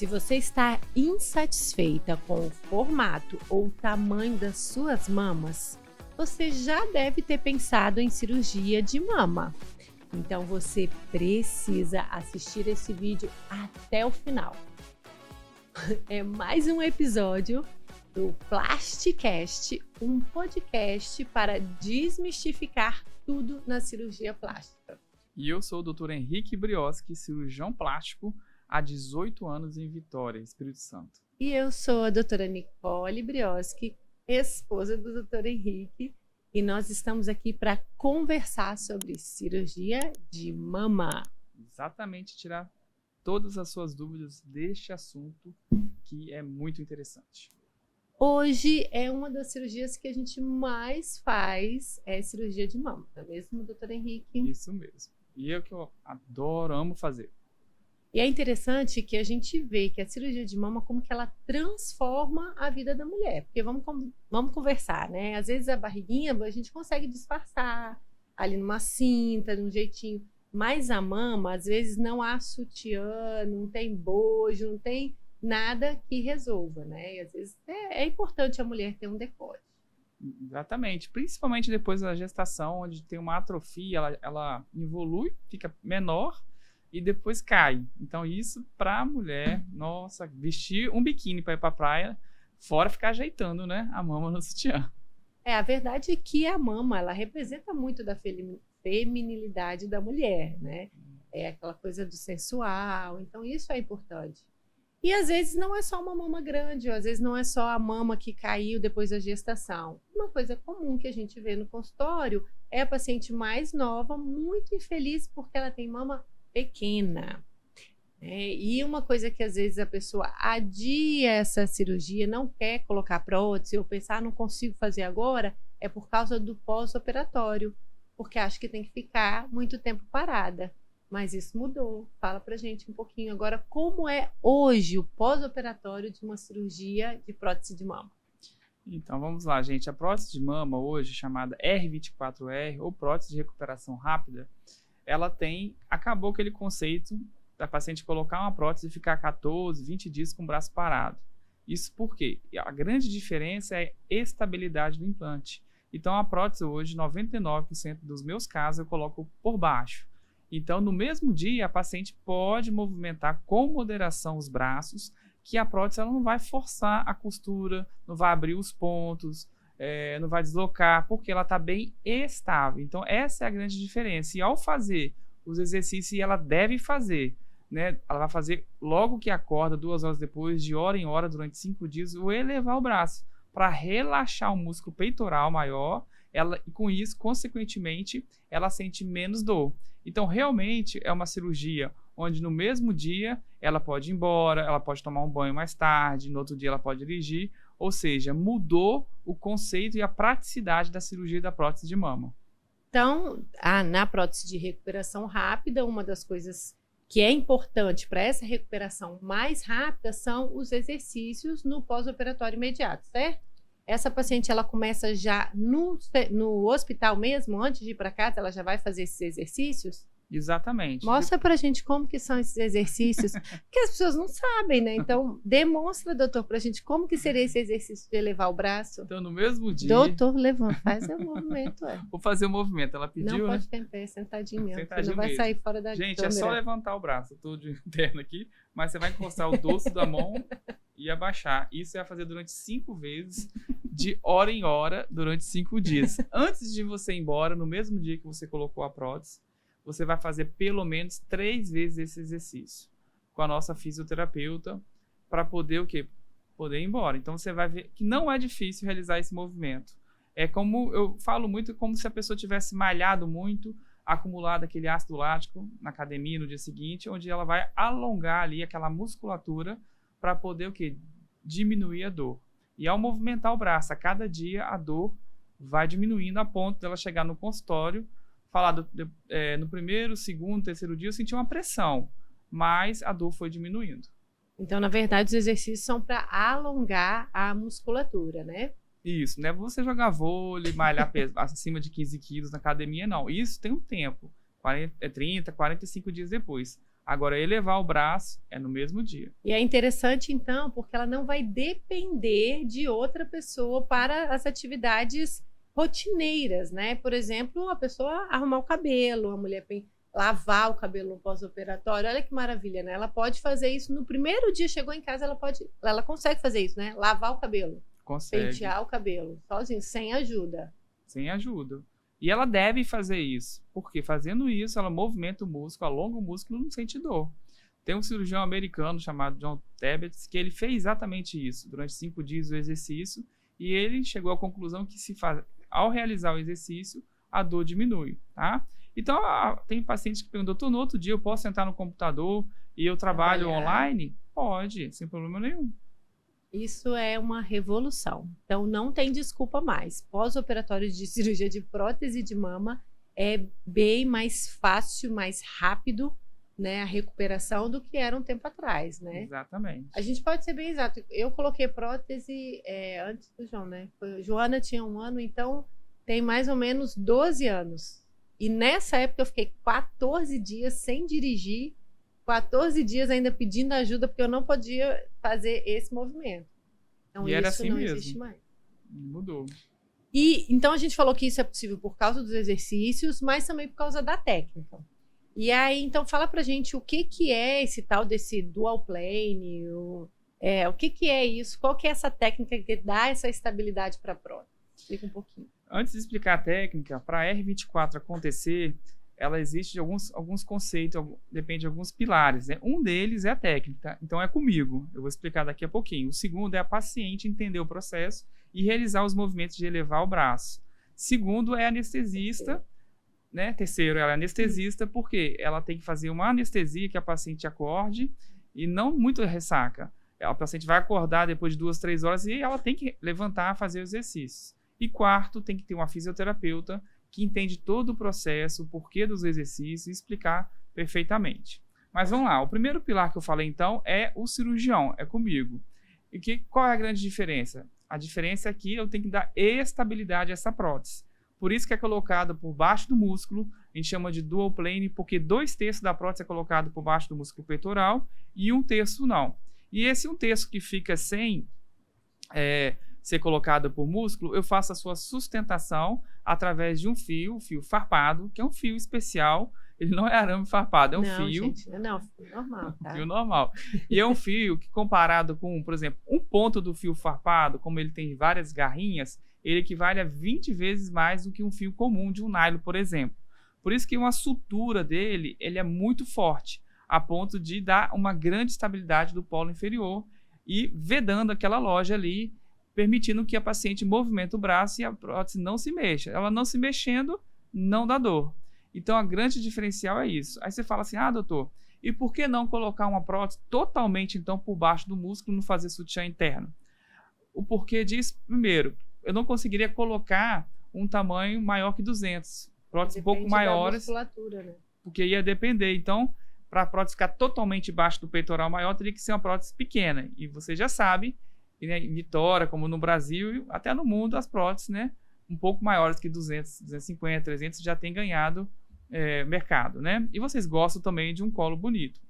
Se você está insatisfeita com o formato ou o tamanho das suas mamas, você já deve ter pensado em cirurgia de mama. Então você precisa assistir esse vídeo até o final. É mais um episódio do Plasticast, um podcast para desmistificar tudo na cirurgia plástica. E eu sou o Dr. Henrique Brioski, cirurgião plástico há 18 anos em Vitória, Espírito Santo. E eu sou a doutora Nicole Brioski, esposa do Dr. Henrique, e nós estamos aqui para conversar sobre cirurgia de mama. Exatamente, tirar todas as suas dúvidas deste assunto que é muito interessante. Hoje é uma das cirurgias que a gente mais faz, é cirurgia de mama, não é mesmo, doutor Henrique? Isso mesmo. E é o que eu adoro, amo fazer. E é interessante que a gente vê que a cirurgia de mama, como que ela transforma a vida da mulher. Porque vamos conversar, né? Às vezes a barriguinha a gente consegue disfarçar ali numa cinta, de um jeitinho. Mas a mama, às vezes não há sutiã, não tem bojo, não tem nada que resolva, né? E às vezes é importante a mulher ter um decote. Exatamente, principalmente depois da gestação, onde tem uma atrofia, ela evolui, fica menor e depois cai. Então isso para a mulher, nossa, vestir um biquíni para ir para a praia, fora ficar ajeitando, né, a mama no sutiã. A verdade é que a mama, ela representa muito da feminilidade da mulher, né? É aquela coisa do sensual, então isso é importante. E às vezes não é só uma mama grande, ou às vezes não é só a mama que caiu depois da gestação. Uma coisa comum que a gente vê no consultório é a paciente mais nova, muito infeliz porque ela tem mama pequena. E uma coisa que às vezes a pessoa adia essa cirurgia, não quer colocar prótese ou pensar, não consigo fazer agora, é por causa do pós-operatório, porque acha que tem que ficar muito tempo parada. Mas isso mudou. Fala pra gente um pouquinho agora como é hoje o pós-operatório de uma cirurgia de prótese de mama. Então vamos lá, gente. A prótese de mama hoje, chamada R24R ou prótese de recuperação rápida, ela acabou aquele conceito da paciente colocar uma prótese e ficar 14, 20 dias com o braço parado. Isso porque a grande diferença é a estabilidade do implante. Então a prótese hoje, 99% dos meus casos eu coloco por baixo. Então, no mesmo dia, a paciente pode movimentar com moderação os braços, que a prótese ela não vai forçar a costura, não vai abrir os pontos, não vai deslocar, porque ela está bem estável. Então, essa é a grande diferença. E ao fazer os exercícios, ela deve fazer, né? Ela vai fazer logo que acorda, 2 horas depois, de hora em hora, durante 5 dias, ou elevar o braço, para relaxar o músculo peitoral maior, e com isso, consequentemente, ela sente menos dor. Então, realmente, é uma cirurgia onde no mesmo dia ela pode ir embora, ela pode tomar um banho mais tarde, no outro dia ela pode dirigir, ou seja, mudou o conceito e a praticidade da cirurgia da prótese de mama. Então, na prótese de recuperação rápida, uma das coisas que é importante para essa recuperação mais rápida são os exercícios no pós-operatório imediato, certo? Essa paciente, ela começa já no hospital mesmo, antes de ir para casa, ela já vai fazer esses exercícios? Exatamente. Mostra pra gente como que são esses exercícios, que as pessoas não sabem, né? Então, demonstra, doutor, pra gente como que seria esse exercício de elevar o braço. Então, no mesmo dia... Doutor, levanta, faz o movimento. Vou fazer o movimento, ela pediu, não né? Pode ficar em pé, sentadinho mesmo, sentadinho você não vai mesmo. sair fora da Gente, câmera. é só levantar o braço, eu tô de interno aqui, mas você vai encostar o dorso da mão e abaixar. Isso você vai fazer durante 5 vezes, de hora em hora, durante 5 dias. Antes de você ir embora, no mesmo dia que você colocou a prótese, você vai fazer pelo menos 3 vezes esse exercício com a nossa fisioterapeuta para poder o quê? Poder ir embora. Então você vai ver que não é difícil realizar esse movimento. É como eu falo muito, como se a pessoa tivesse malhado muito, acumulado aquele ácido lático na academia no dia seguinte, onde ela vai alongar ali aquela musculatura para poder o quê? Diminuir a dor. E ao movimentar o braço a cada dia, a dor vai diminuindo a ponto dela chegar no consultório, falar no primeiro, segundo, terceiro dia, eu senti uma pressão, mas a dor foi diminuindo. Então, na verdade, os exercícios são para alongar a musculatura, né? Isso, não é você jogar vôlei, malhar acima de 15 quilos na academia, não. Isso tem um tempo. 30, 45 dias depois. Agora, elevar o braço é no mesmo dia. E é interessante, então, porque ela não vai depender de outra pessoa para as atividades rotineiras, né? Por exemplo, a pessoa arrumar o cabelo, a mulher lavar o cabelo no pós-operatório. Olha que maravilha, né? Ela pode fazer isso no primeiro dia, chegou em casa, ela consegue fazer isso, né? Lavar o cabelo, Consegue. pentear o cabelo, sozinho, sem ajuda. Sem ajuda. E ela deve fazer isso, porque fazendo isso, ela movimenta o músculo, alonga o músculo e não sente dor. Tem um cirurgião americano chamado John Tebbets, que ele fez exatamente isso, durante 5 dias do exercício, e ele chegou à conclusão que ao realizar o exercício, a dor diminui, tá? Então, tem pacientes que perguntam, doutor, no outro dia eu posso sentar no computador e eu trabalho online? Pode, sem problema nenhum. Isso é uma revolução. Então, não tem desculpa mais. Pós-operatório de cirurgia de prótese de mama é bem mais fácil, mais rápido, né, a recuperação do que era um tempo atrás, né? Exatamente. A gente pode ser bem exato. Eu coloquei prótese antes do João, né? Joana tinha 1 ano, então tem mais ou menos 12 anos. E nessa época eu fiquei 14 dias sem dirigir, 14 dias ainda pedindo ajuda, porque eu não podia fazer esse movimento. Então, e era isso assim não mesmo. existe mais. Mudou. E então a gente falou que isso é possível por causa dos exercícios, mas também por causa da técnica. E aí, então, fala pra gente o que é esse tal desse dual plane, o que é isso, qual que é essa técnica que dá essa estabilidade para a prótese? Explica um pouquinho. Antes de explicar a técnica, para a R24 acontecer, ela existe de alguns conceitos, depende de alguns pilares, né? Um deles é a técnica, então é comigo, eu vou explicar daqui a pouquinho. O segundo é a paciente entender o processo e realizar os movimentos de elevar o braço. Segundo é anestesista, né? Terceiro, ela é anestesista, porque ela tem que fazer uma anestesia que a paciente acorde e não muito ressaca. A paciente vai acordar depois de 2, 3 horas e ela tem que levantar, fazer os exercícios. E quarto, tem que ter uma fisioterapeuta que entende todo o processo, o porquê dos exercícios e explicar perfeitamente. Mas vamos lá, o primeiro pilar que eu falei então é o cirurgião, é comigo. E qual é a grande diferença? A diferença é que eu tenho que dar estabilidade a essa prótese. Por isso que é colocado por baixo do músculo, a gente chama de dual plane, porque 2/3 da prótese é colocado por baixo do músculo peitoral e 1/3 não. E esse 1/3 que fica sem ser colocado por músculo, eu faço a sua sustentação através de um fio farpado, que é um fio especial. Ele não é arame farpado, é um fio. Gente, não, fio normal, tá? Fio normal. E é um fio que, comparado com, por exemplo, um ponto do fio farpado, como ele tem várias garrinhas, ele equivale a 20 vezes mais do que um fio comum de um nylon, por exemplo. Por isso que uma sutura dele, ele é muito forte, a ponto de dar uma grande estabilidade do polo inferior e vedando aquela loja ali, permitindo que a paciente movimente o braço e a prótese não se mexa. Ela não se mexendo, não dá dor. Então, a grande diferencial é isso. Aí você fala assim, doutor, e por que não colocar uma prótese totalmente, então, por baixo do músculo e não fazer sutiã interno? O porquê disso, primeiro, eu não conseguiria colocar um tamanho maior que 200. Próteses um pouco maiores, né? porque ia depender. Então, para a prótese ficar totalmente baixo do peitoral maior, teria que ser uma prótese pequena. E você já sabe, né, em Vitória, como no Brasil, até no mundo, as próteses, né, um pouco maiores que 200, 250, 300 já tem ganhado mercado, né? E vocês gostam também de um colo bonito.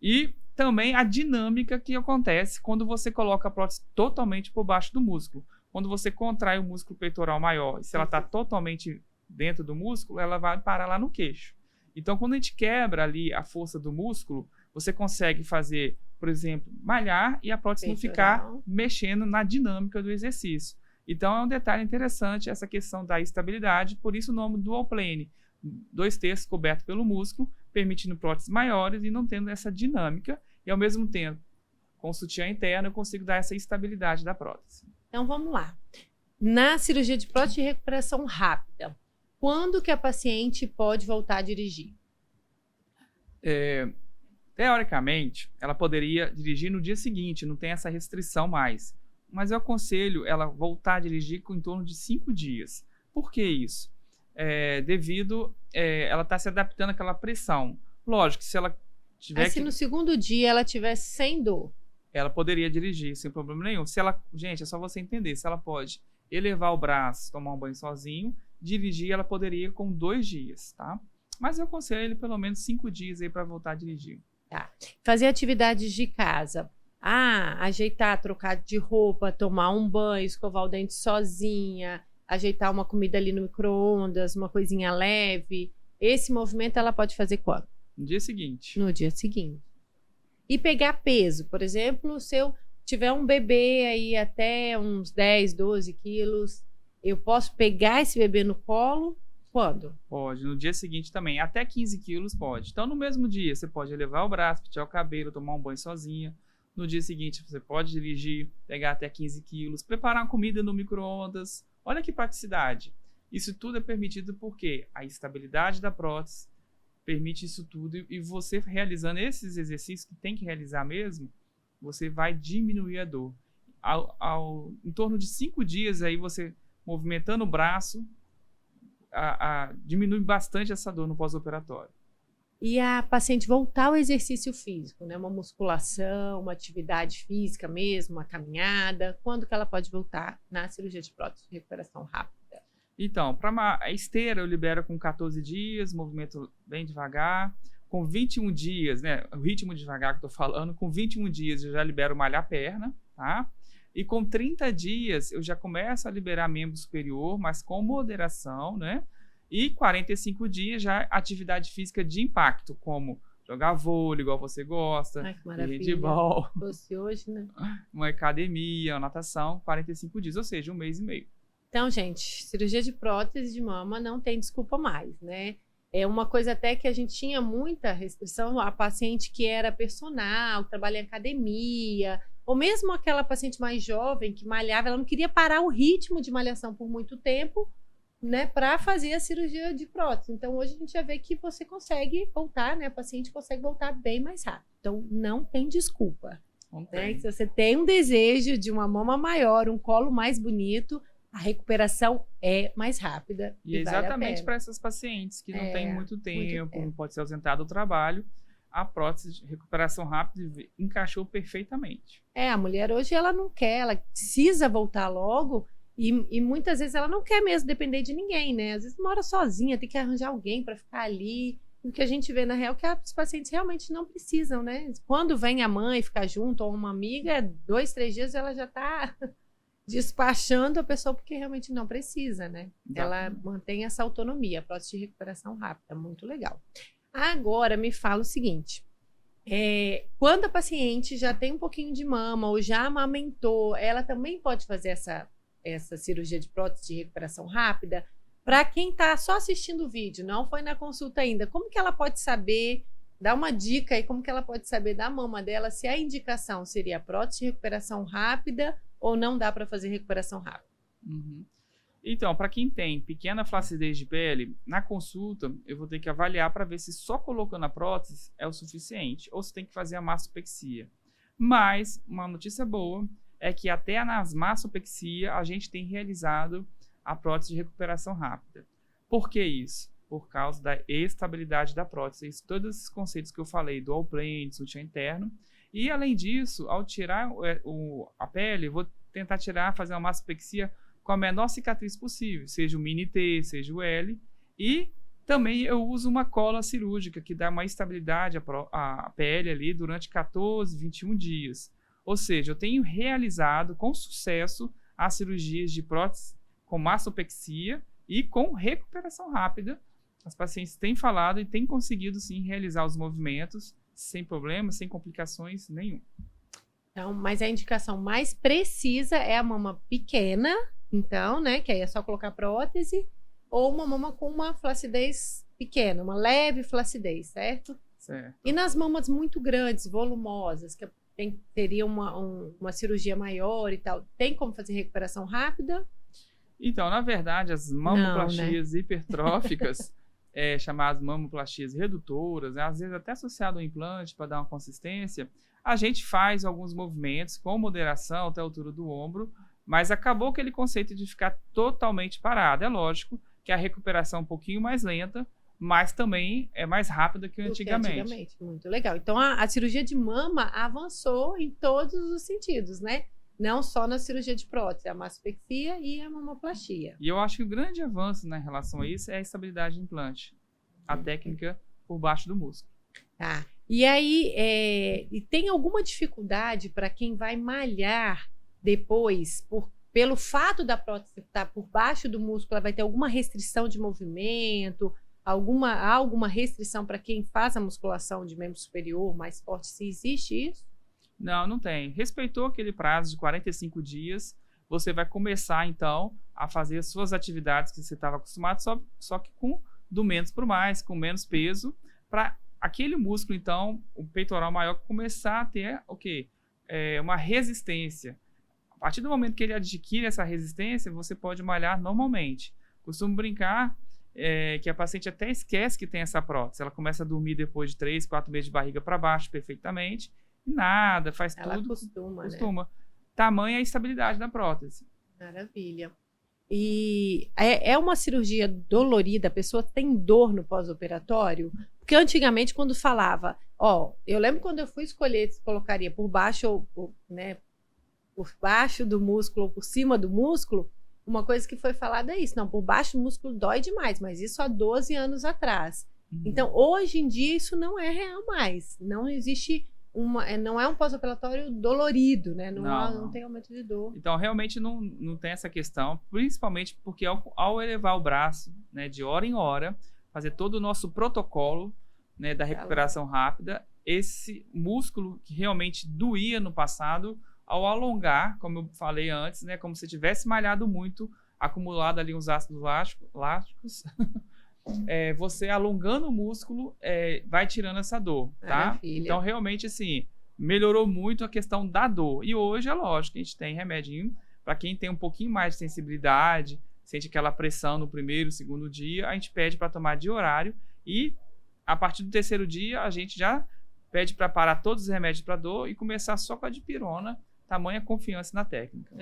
E também a dinâmica que acontece quando você coloca a prótese totalmente por baixo do músculo. Quando você contrai o músculo peitoral maior, e se ela está totalmente dentro do músculo, ela vai parar lá no queixo. Então, quando a gente quebra ali a força do músculo, você consegue fazer, por exemplo, malhar e a prótese não ficar mexendo na dinâmica do exercício. Então, é um detalhe interessante essa questão da estabilidade, por isso o nome dual plane. 2/3 coberto pelo músculo, permitindo próteses maiores e não tendo essa dinâmica. E, ao mesmo tempo, com o sutiã interno, eu consigo dar essa estabilidade da prótese. Então, vamos lá. Na cirurgia de prótese de recuperação rápida, quando que a paciente pode voltar a dirigir? Teoricamente, ela poderia dirigir no dia seguinte, não tem essa restrição mais. Mas eu aconselho ela voltar a dirigir com em torno de 5 dias. Por que isso? Devido ela está se adaptando àquela pressão. Lógico que se ela tiver se no segundo dia ela tiver sem dor, ela poderia dirigir sem problema nenhum. Gente, é só você entender. Se ela pode elevar o braço, tomar um banho sozinho, dirigir ela poderia com 2 dias, tá? Mas eu aconselho ele pelo menos 5 dias aí para voltar a dirigir. Tá. Fazer atividades de casa. Ajeitar, trocar de roupa, tomar um banho, escovar o dente sozinha, ajeitar uma comida ali no micro-ondas, uma coisinha leve. Esse movimento ela pode fazer quando? No dia seguinte. No dia seguinte. E pegar peso. Por exemplo, se eu tiver um bebê aí até uns 10, 12 quilos, eu posso pegar esse bebê no colo quando? Pode. No dia seguinte também. Até 15 quilos pode. Então, no mesmo dia, você pode levar o braço, pentear o cabelo, tomar um banho sozinha. No dia seguinte, você pode dirigir, pegar até 15 quilos, preparar uma comida no micro-ondas. Olha que praticidade. Isso tudo é permitido porque a estabilidade da prótese permite isso tudo. E você realizando esses exercícios que tem que realizar mesmo, você vai diminuir a dor. Em torno de 5 dias, aí você movimentando o braço, diminui bastante essa dor no pós-operatório. E a paciente voltar ao exercício físico, né? Uma musculação, uma atividade física mesmo, uma caminhada. Quando que ela pode voltar na cirurgia de prótese de recuperação rápida? Então, para a esteira eu libero com 14 dias, movimento bem devagar. Com 21 dias, né? O ritmo devagar que eu tô falando, com 21 dias eu já libero malhar a perna, tá? E com 30 dias eu já começo a liberar membro superior, mas com moderação, né? E 45 dias já atividade física de impacto, como jogar vôlei, igual você gosta, Ai, que maravilha. handebol, Fosse hoje, né? uma academia, uma natação, 45 dias, ou seja, 1 mês e meio. Então, gente, cirurgia de prótese de mama não tem desculpa mais, né? É uma coisa até que a gente tinha muita restrição, a paciente que era personal, que trabalha em academia, ou mesmo aquela paciente mais jovem que malhava, ela não queria parar o ritmo de malhação por muito tempo, né, para fazer a cirurgia de prótese. Então, hoje a gente já vê que você consegue voltar, né, a paciente consegue voltar bem mais rápido. Então, não tem desculpa. Não Né? tem. Se você tem um desejo de uma mama maior, um colo mais bonito, a recuperação é mais rápida. E é exatamente para essas pacientes que não têm muito tempo, não pode ser ausentado do trabalho, a prótese de recuperação rápida encaixou perfeitamente. A mulher hoje ela não quer, ela precisa voltar logo e muitas vezes ela não quer mesmo depender de ninguém, né? Às vezes mora sozinha, tem que arranjar alguém para ficar ali. O que a gente vê na real é que os pacientes realmente não precisam, né? Quando vem a mãe ficar junto ou uma amiga, 2, 3 dias ela já está despachando a pessoa porque realmente não precisa, né? Ela mantém essa autonomia, a prótese de recuperação rápida, muito legal. Agora, me fala o seguinte, quando a paciente já tem um pouquinho de mama ou já amamentou, ela também pode fazer essa cirurgia de prótese de recuperação rápida? Para quem está só assistindo o vídeo, não foi na consulta ainda, como que ela pode saber, dá uma dica aí, como que ela pode saber da mama dela se a indicação seria prótese de recuperação rápida ou não dá para fazer recuperação rápida? Uhum. Então, para quem tem pequena flacidez de pele, na consulta eu vou ter que avaliar para ver se só colocando a prótese é o suficiente ou se tem que fazer a mastopexia. Mas uma notícia boa é que até nas mastopexia a gente tem realizado a prótese de recuperação rápida. Por que isso? Por causa da estabilidade da prótese. Todos esses conceitos que eu falei do all-plane, sutiã interno. E além disso, ao tirar a pele, eu vou tentar fazer uma mastopexia com a menor cicatriz possível, seja o mini T, seja o L. E também eu uso uma cola cirúrgica que dá uma estabilidade à pele ali durante 14, 21 dias. Ou seja, eu tenho realizado com sucesso as cirurgias de prótese com mastopexia e com recuperação rápida. As pacientes têm falado e têm conseguido sim realizar os movimentos sem problemas, sem complicações nenhum. Então, mas a indicação mais precisa é a mama pequena, então, né, que aí é só colocar prótese, ou uma mama com uma flacidez pequena, uma leve flacidez, certo? Certo. E nas mamas muito grandes, volumosas, que teria uma cirurgia maior e tal, tem como fazer recuperação rápida? Então, na verdade, as mamoplastias hipertróficas, chamadas mamoplastias redutoras, né, às vezes até associado ao implante para dar uma consistência, a gente faz alguns movimentos com moderação até a altura do ombro, mas acabou aquele conceito de ficar totalmente parado. É lógico que a recuperação é um pouquinho mais lenta, mas também é mais rápida que antigamente. Muito legal. Então, a cirurgia de mama avançou em todos os sentidos, né? Não só na cirurgia de prótese, a mastopexia e a mamoplastia. E eu acho que o grande avanço na relação a isso é a estabilidade do implante. a técnica por baixo do músculo. Tá. E aí, e tem alguma dificuldade para quem vai malhar depois, pelo fato da prótese estar por baixo do músculo, ela vai ter alguma restrição de movimento, há alguma restrição para quem faz a musculação de membro superior mais forte, se existe isso? Não, não tem. Respeitou aquele prazo de 45 dias, você vai começar, então, a fazer as suas atividades que você estava acostumado, só que do menos para o mais, com menos peso, para aquele músculo, então, o peitoral maior, começar a ter o quê? Uma resistência. A partir do momento que ele adquire essa resistência, você pode malhar normalmente. Costumo brincar que a paciente até esquece que tem essa prótese. Ela começa a dormir depois de 3, 4 meses de barriga para baixo perfeitamente. E nada, faz Ela tudo. costuma. Tamanha a estabilidade da prótese. Maravilha. E é uma cirurgia dolorida? A pessoa tem dor no pós-operatório? Porque antigamente, quando falava, eu lembro quando eu fui escolher se colocaria por baixo por baixo do músculo ou por cima do músculo, uma coisa que foi falada é isso, não, por baixo do músculo dói demais, mas isso há 12 anos atrás. Então, hoje em dia, isso não é real mais. Não existe não é um pós-operatório dolorido, né? Não tem aumento de dor. Então, realmente não tem essa questão, principalmente porque ao elevar o braço, né, de hora em hora, fazer todo o nosso protocolo, né, da recuperação rápida, esse músculo que realmente doía no passado, ao alongar, como eu falei antes, né, como se tivesse malhado muito, acumulado ali uns ácidos láticos, você alongando o músculo vai tirando essa dor, tá? Maravilha. Então, realmente, assim, melhorou muito a questão da dor. E hoje, é lógico, que a gente tem remedinho para quem tem um pouquinho mais de sensibilidade, sente aquela pressão no primeiro, segundo dia, a gente pede para tomar de horário e, a partir do terceiro dia, a gente já pede para parar todos os remédios para dor e começar só com a dipirona, tamanha confiança na técnica.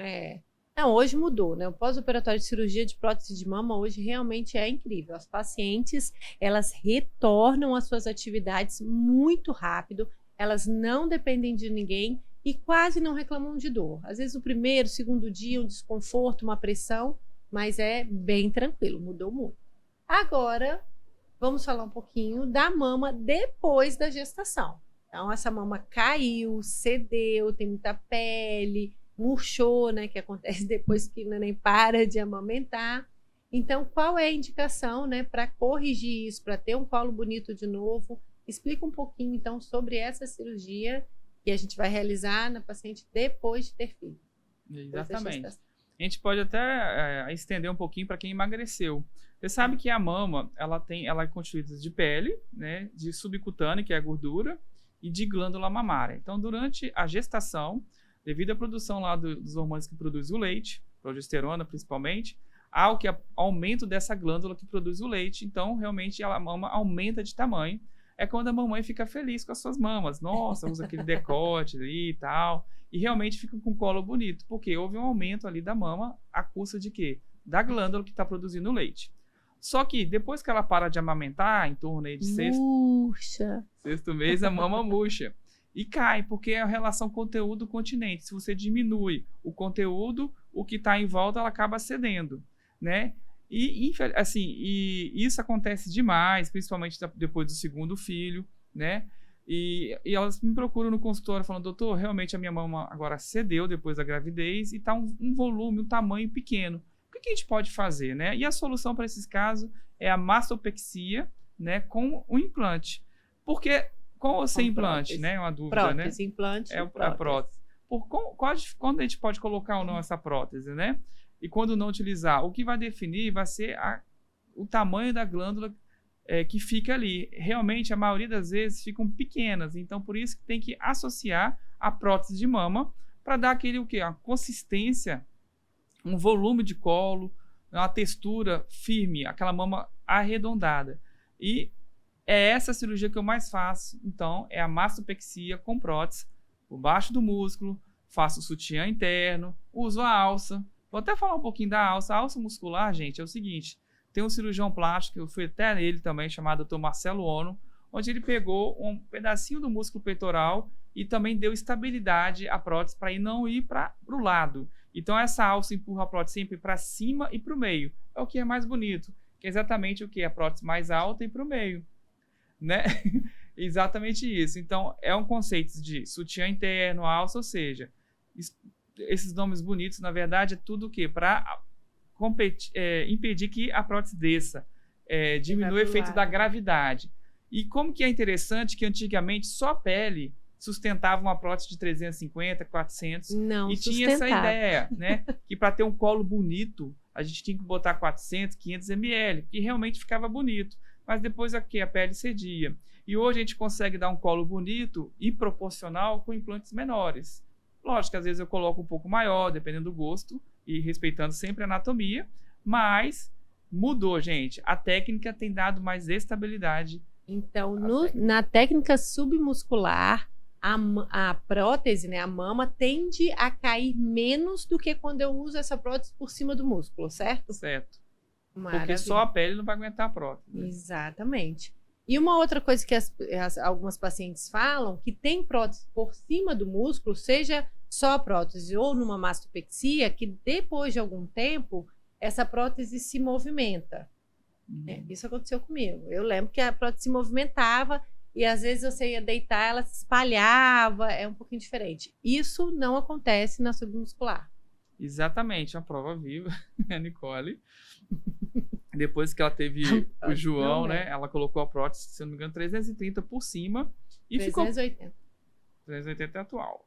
Não, hoje mudou, né? O pós-operatório de cirurgia de prótese de mama hoje realmente é incrível. As pacientes, elas retornam às suas atividades muito rápido, elas não dependem de ninguém e quase não reclamam de dor. Às vezes, o primeiro, segundo dia, um desconforto, uma pressão, mas é bem tranquilo, mudou muito. Agora, vamos falar um pouquinho da mama depois da gestação. Então, essa mama caiu, cedeu, tem muita pele, murchou, né, que acontece depois que o neném para de amamentar. Então, qual é a indicação, né, para corrigir isso, para ter um colo bonito de novo? Explica um pouquinho, então, sobre essa cirurgia que a gente vai realizar na paciente depois de ter filho. Exatamente. A gente pode até estender um pouquinho para quem emagreceu. Você sabe que a mama, ela é constituída de pele, né, de subcutânea, que é a gordura, e de glândula mamária. Então, durante a gestação, devido à produção lá dos hormônios que produzem o leite, progesterona principalmente, há o aumento dessa glândula que produz o leite. Então, realmente, a mama aumenta de tamanho. É quando a mamãe fica feliz com as suas mamas. Nossa, usa aquele decote ali e tal. E realmente fica com o colo bonito, porque houve um aumento ali da mama à custa de quê? Da glândula que está produzindo o leite. Só que depois que ela para de amamentar, em torno aí de sexto mês, a mama murcha. E cai, porque é a relação conteúdo-continente. Se você diminui o conteúdo, o que está em volta, ela acaba cedendo, né? E isso acontece demais, principalmente depois do segundo filho, né? E elas me procuram no consultório falando, doutor, realmente a minha mama agora cedeu depois da gravidez e está um volume, um tamanho pequeno. O que a gente pode fazer, né? E a solução para esses casos é a mastopexia, né, com o implante. Porque com ou sem implante, né? É uma dúvida, prótese, né? Implante, a prótese. Quando a gente pode colocar ou não essa prótese, né? E quando não utilizar, o que vai definir vai ser o tamanho da glândula que fica ali. Realmente, a maioria das vezes ficam pequenas, então por isso que tem que associar a prótese de mama para dar aquele a consistência, um volume de colo, uma textura firme, aquela mama arredondada. E é essa cirurgia que eu mais faço, então, é a mastopexia com prótese, por baixo do músculo, faço o sutiã interno, uso a alça. Vou até falar um pouquinho da alça. A alça muscular, gente, é o seguinte, tem um cirurgião plástico, eu fui até nele também, chamado Dr. Marcelo Ono, onde ele pegou um pedacinho do músculo peitoral e também deu estabilidade à prótese para não ir para o lado. Então, essa alça empurra a prótese sempre para cima e para o meio. É o que é mais bonito. que é exatamente o que? A prótese mais alta e para o meio, né? Exatamente isso. Então, é um conceito de sutiã interno, alça, ou seja, esses nomes bonitos, na verdade, é tudo o quê? Para impedir que a prótese desça, diminui o efeito da gravidade. E como que é interessante que antigamente só a pele sustentava uma prótese de 350, 400. Não e tinha essa ideia, né? Que para ter um colo bonito, a gente tinha que botar 400, 500 ml, que realmente ficava bonito. Mas depois aqui a pele cedia. E hoje a gente consegue dar um colo bonito e proporcional com implantes menores. Lógico que às vezes eu coloco um pouco maior, dependendo do gosto e respeitando sempre a anatomia, mas mudou, gente. A técnica tem dado mais estabilidade. Então, na técnica submuscular, a prótese, né, a mama, tende a cair menos do que quando eu uso essa prótese por cima do músculo, certo? Certo. Maravilha. Porque só a pele não vai aguentar a prótese. Né? Exatamente. E uma outra coisa que algumas pacientes falam, que tem prótese por cima do músculo, seja só a prótese ou numa mastopexia, que depois de algum tempo, essa prótese se movimenta. Isso aconteceu comigo. Eu lembro que a prótese se movimentava e às vezes você ia deitar, ela se espalhava, é um pouquinho diferente. Isso não acontece na submuscular. Exatamente, uma prova viva, a Nicole. Depois que ela teve o João, né? Ela colocou a prótese, se não me engano, 330 por cima e 380. ficou 380 atual.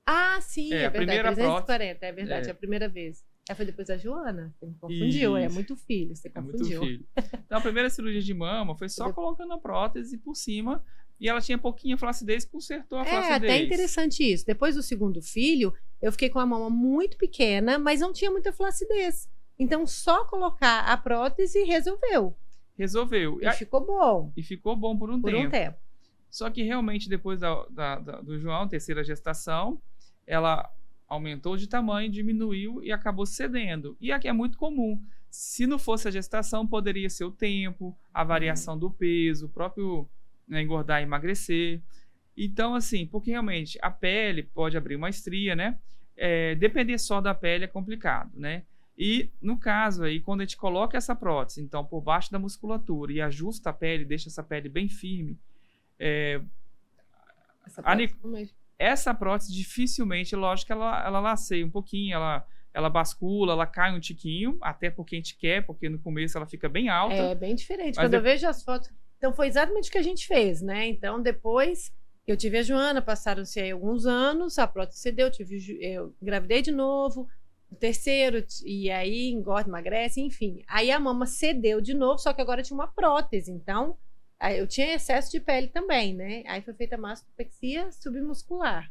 Ah, sim, é verdade. 340, prótese, é verdade, é a primeira vez. Foi depois da Joana, você me confundiu, é muito filho, você confundiu. É muito filho. Então, a primeira cirurgia de mama foi só colocando a prótese por cima e ela tinha pouquinha flacidez, consertou a flacidez. É até interessante isso. Depois do segundo filho, eu fiquei com a mama muito pequena, mas não tinha muita flacidez. Então, só colocar a prótese resolveu. E ficou bom. E ficou bom por um tempo. tempo. Só que realmente, depois do João, terceira gestação, ela aumentou de tamanho, diminuiu e acabou cedendo. E aqui é muito comum. Se não fosse a gestação, poderia ser o tempo, a variação do peso, o próprio engordar e emagrecer. Então, assim, porque realmente a pele pode abrir uma estria, né? Depender só da pele é complicado, né? E, no caso aí, quando a gente coloca essa prótese, então, por baixo da musculatura e ajusta a pele, deixa essa pele bem firme, essa prótese dificilmente, lógico que ela laceia um pouquinho, ela bascula, ela cai um tiquinho, até porque a gente quer, porque no começo ela fica bem alta. É bem diferente. Quando eu vejo as fotos... Então, foi exatamente o que a gente fez, né? Então, depois eu tive a Joana, passaram-se aí alguns anos, a prótese cedeu, eu engravidei de novo, o terceiro, e aí engorda, emagrece, enfim. Aí a mama cedeu de novo, só que agora tinha uma prótese, então eu tinha excesso de pele também, né? Aí foi feita a mastopexia submuscular.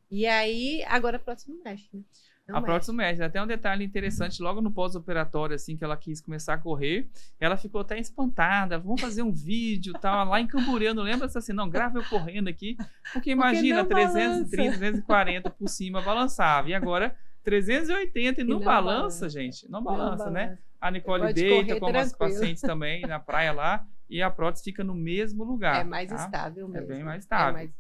E aí, agora a prótese não mexe, né? A prótese não mexe. Até um detalhe interessante, logo no pós-operatório, assim, que ela quis começar a correr, ela ficou até espantada, vamos fazer um vídeo, tal, lá em Camboriú, não lembra assim, não, grava eu correndo aqui, porque imagina, 330, 340 por cima balançava, e agora 380 e não balança, gente, não balança, né? A Nicole deita, como as pacientes também, na praia lá, e a prótese fica no mesmo lugar. É mais estável mesmo. É bem mais estável.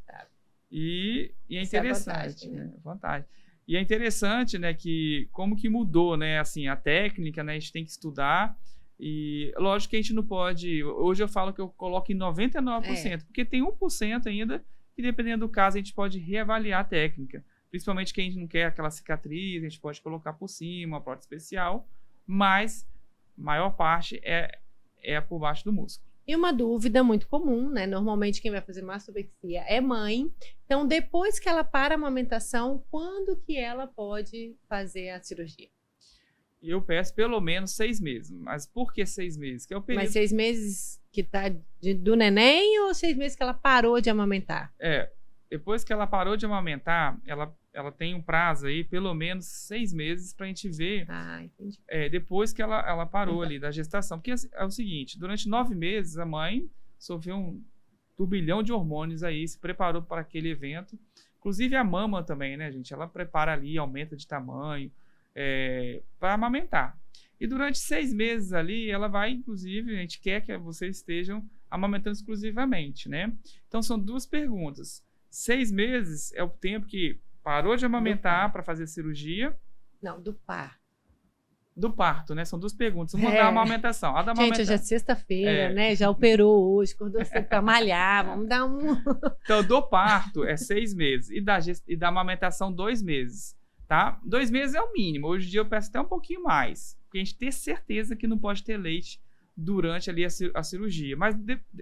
E é interessante, né? Vantagem. E é interessante, né, que como que mudou, né, assim, a técnica, né, a gente tem que estudar e lógico que a gente não pode, hoje eu falo que eu coloco em 99%, porque tem 1% ainda que dependendo do caso a gente pode reavaliar a técnica, principalmente quem não quer aquela cicatriz, a gente pode colocar por cima, uma prótese especial, mas a maior parte é por baixo do músculo. E uma dúvida muito comum, né? Normalmente quem vai fazer mastopexia é mãe. Então, depois que ela para a amamentação, quando que ela pode fazer a cirurgia? Eu peço pelo menos 6 meses. Mas por que 6 meses? Que é o período... Mas 6 meses que tá do neném ou 6 meses que ela parou de amamentar? Depois que ela parou de amamentar, ela tem um prazo aí, pelo menos 6 meses, para a gente ver. Entendi. Depois que ela parou ali da gestação. Porque é o seguinte, durante 9 meses, a mãe sofreu um turbilhão de hormônios aí, se preparou para aquele evento. Inclusive a mama também, né, gente? Ela prepara ali, aumenta de tamanho, para amamentar. E durante 6 meses ali, ela vai, inclusive, a gente quer que vocês estejam amamentando exclusivamente, né? Então, são 2 perguntas. 6 meses é o tempo que parou de amamentar para fazer cirurgia. Não, do parto. do parto, né? São duas perguntas. Uma da amamentação. A da Gente, hoje é sexta-feira, né? Já operou hoje, acordou cedo pra malhar, vamos dar um... Então, do parto é 6 meses e da amamentação 2 meses, tá? 2 meses é o mínimo. Hoje em dia eu peço até um pouquinho mais, porque a gente tem certeza que não pode ter leite durante ali a cirurgia. Mas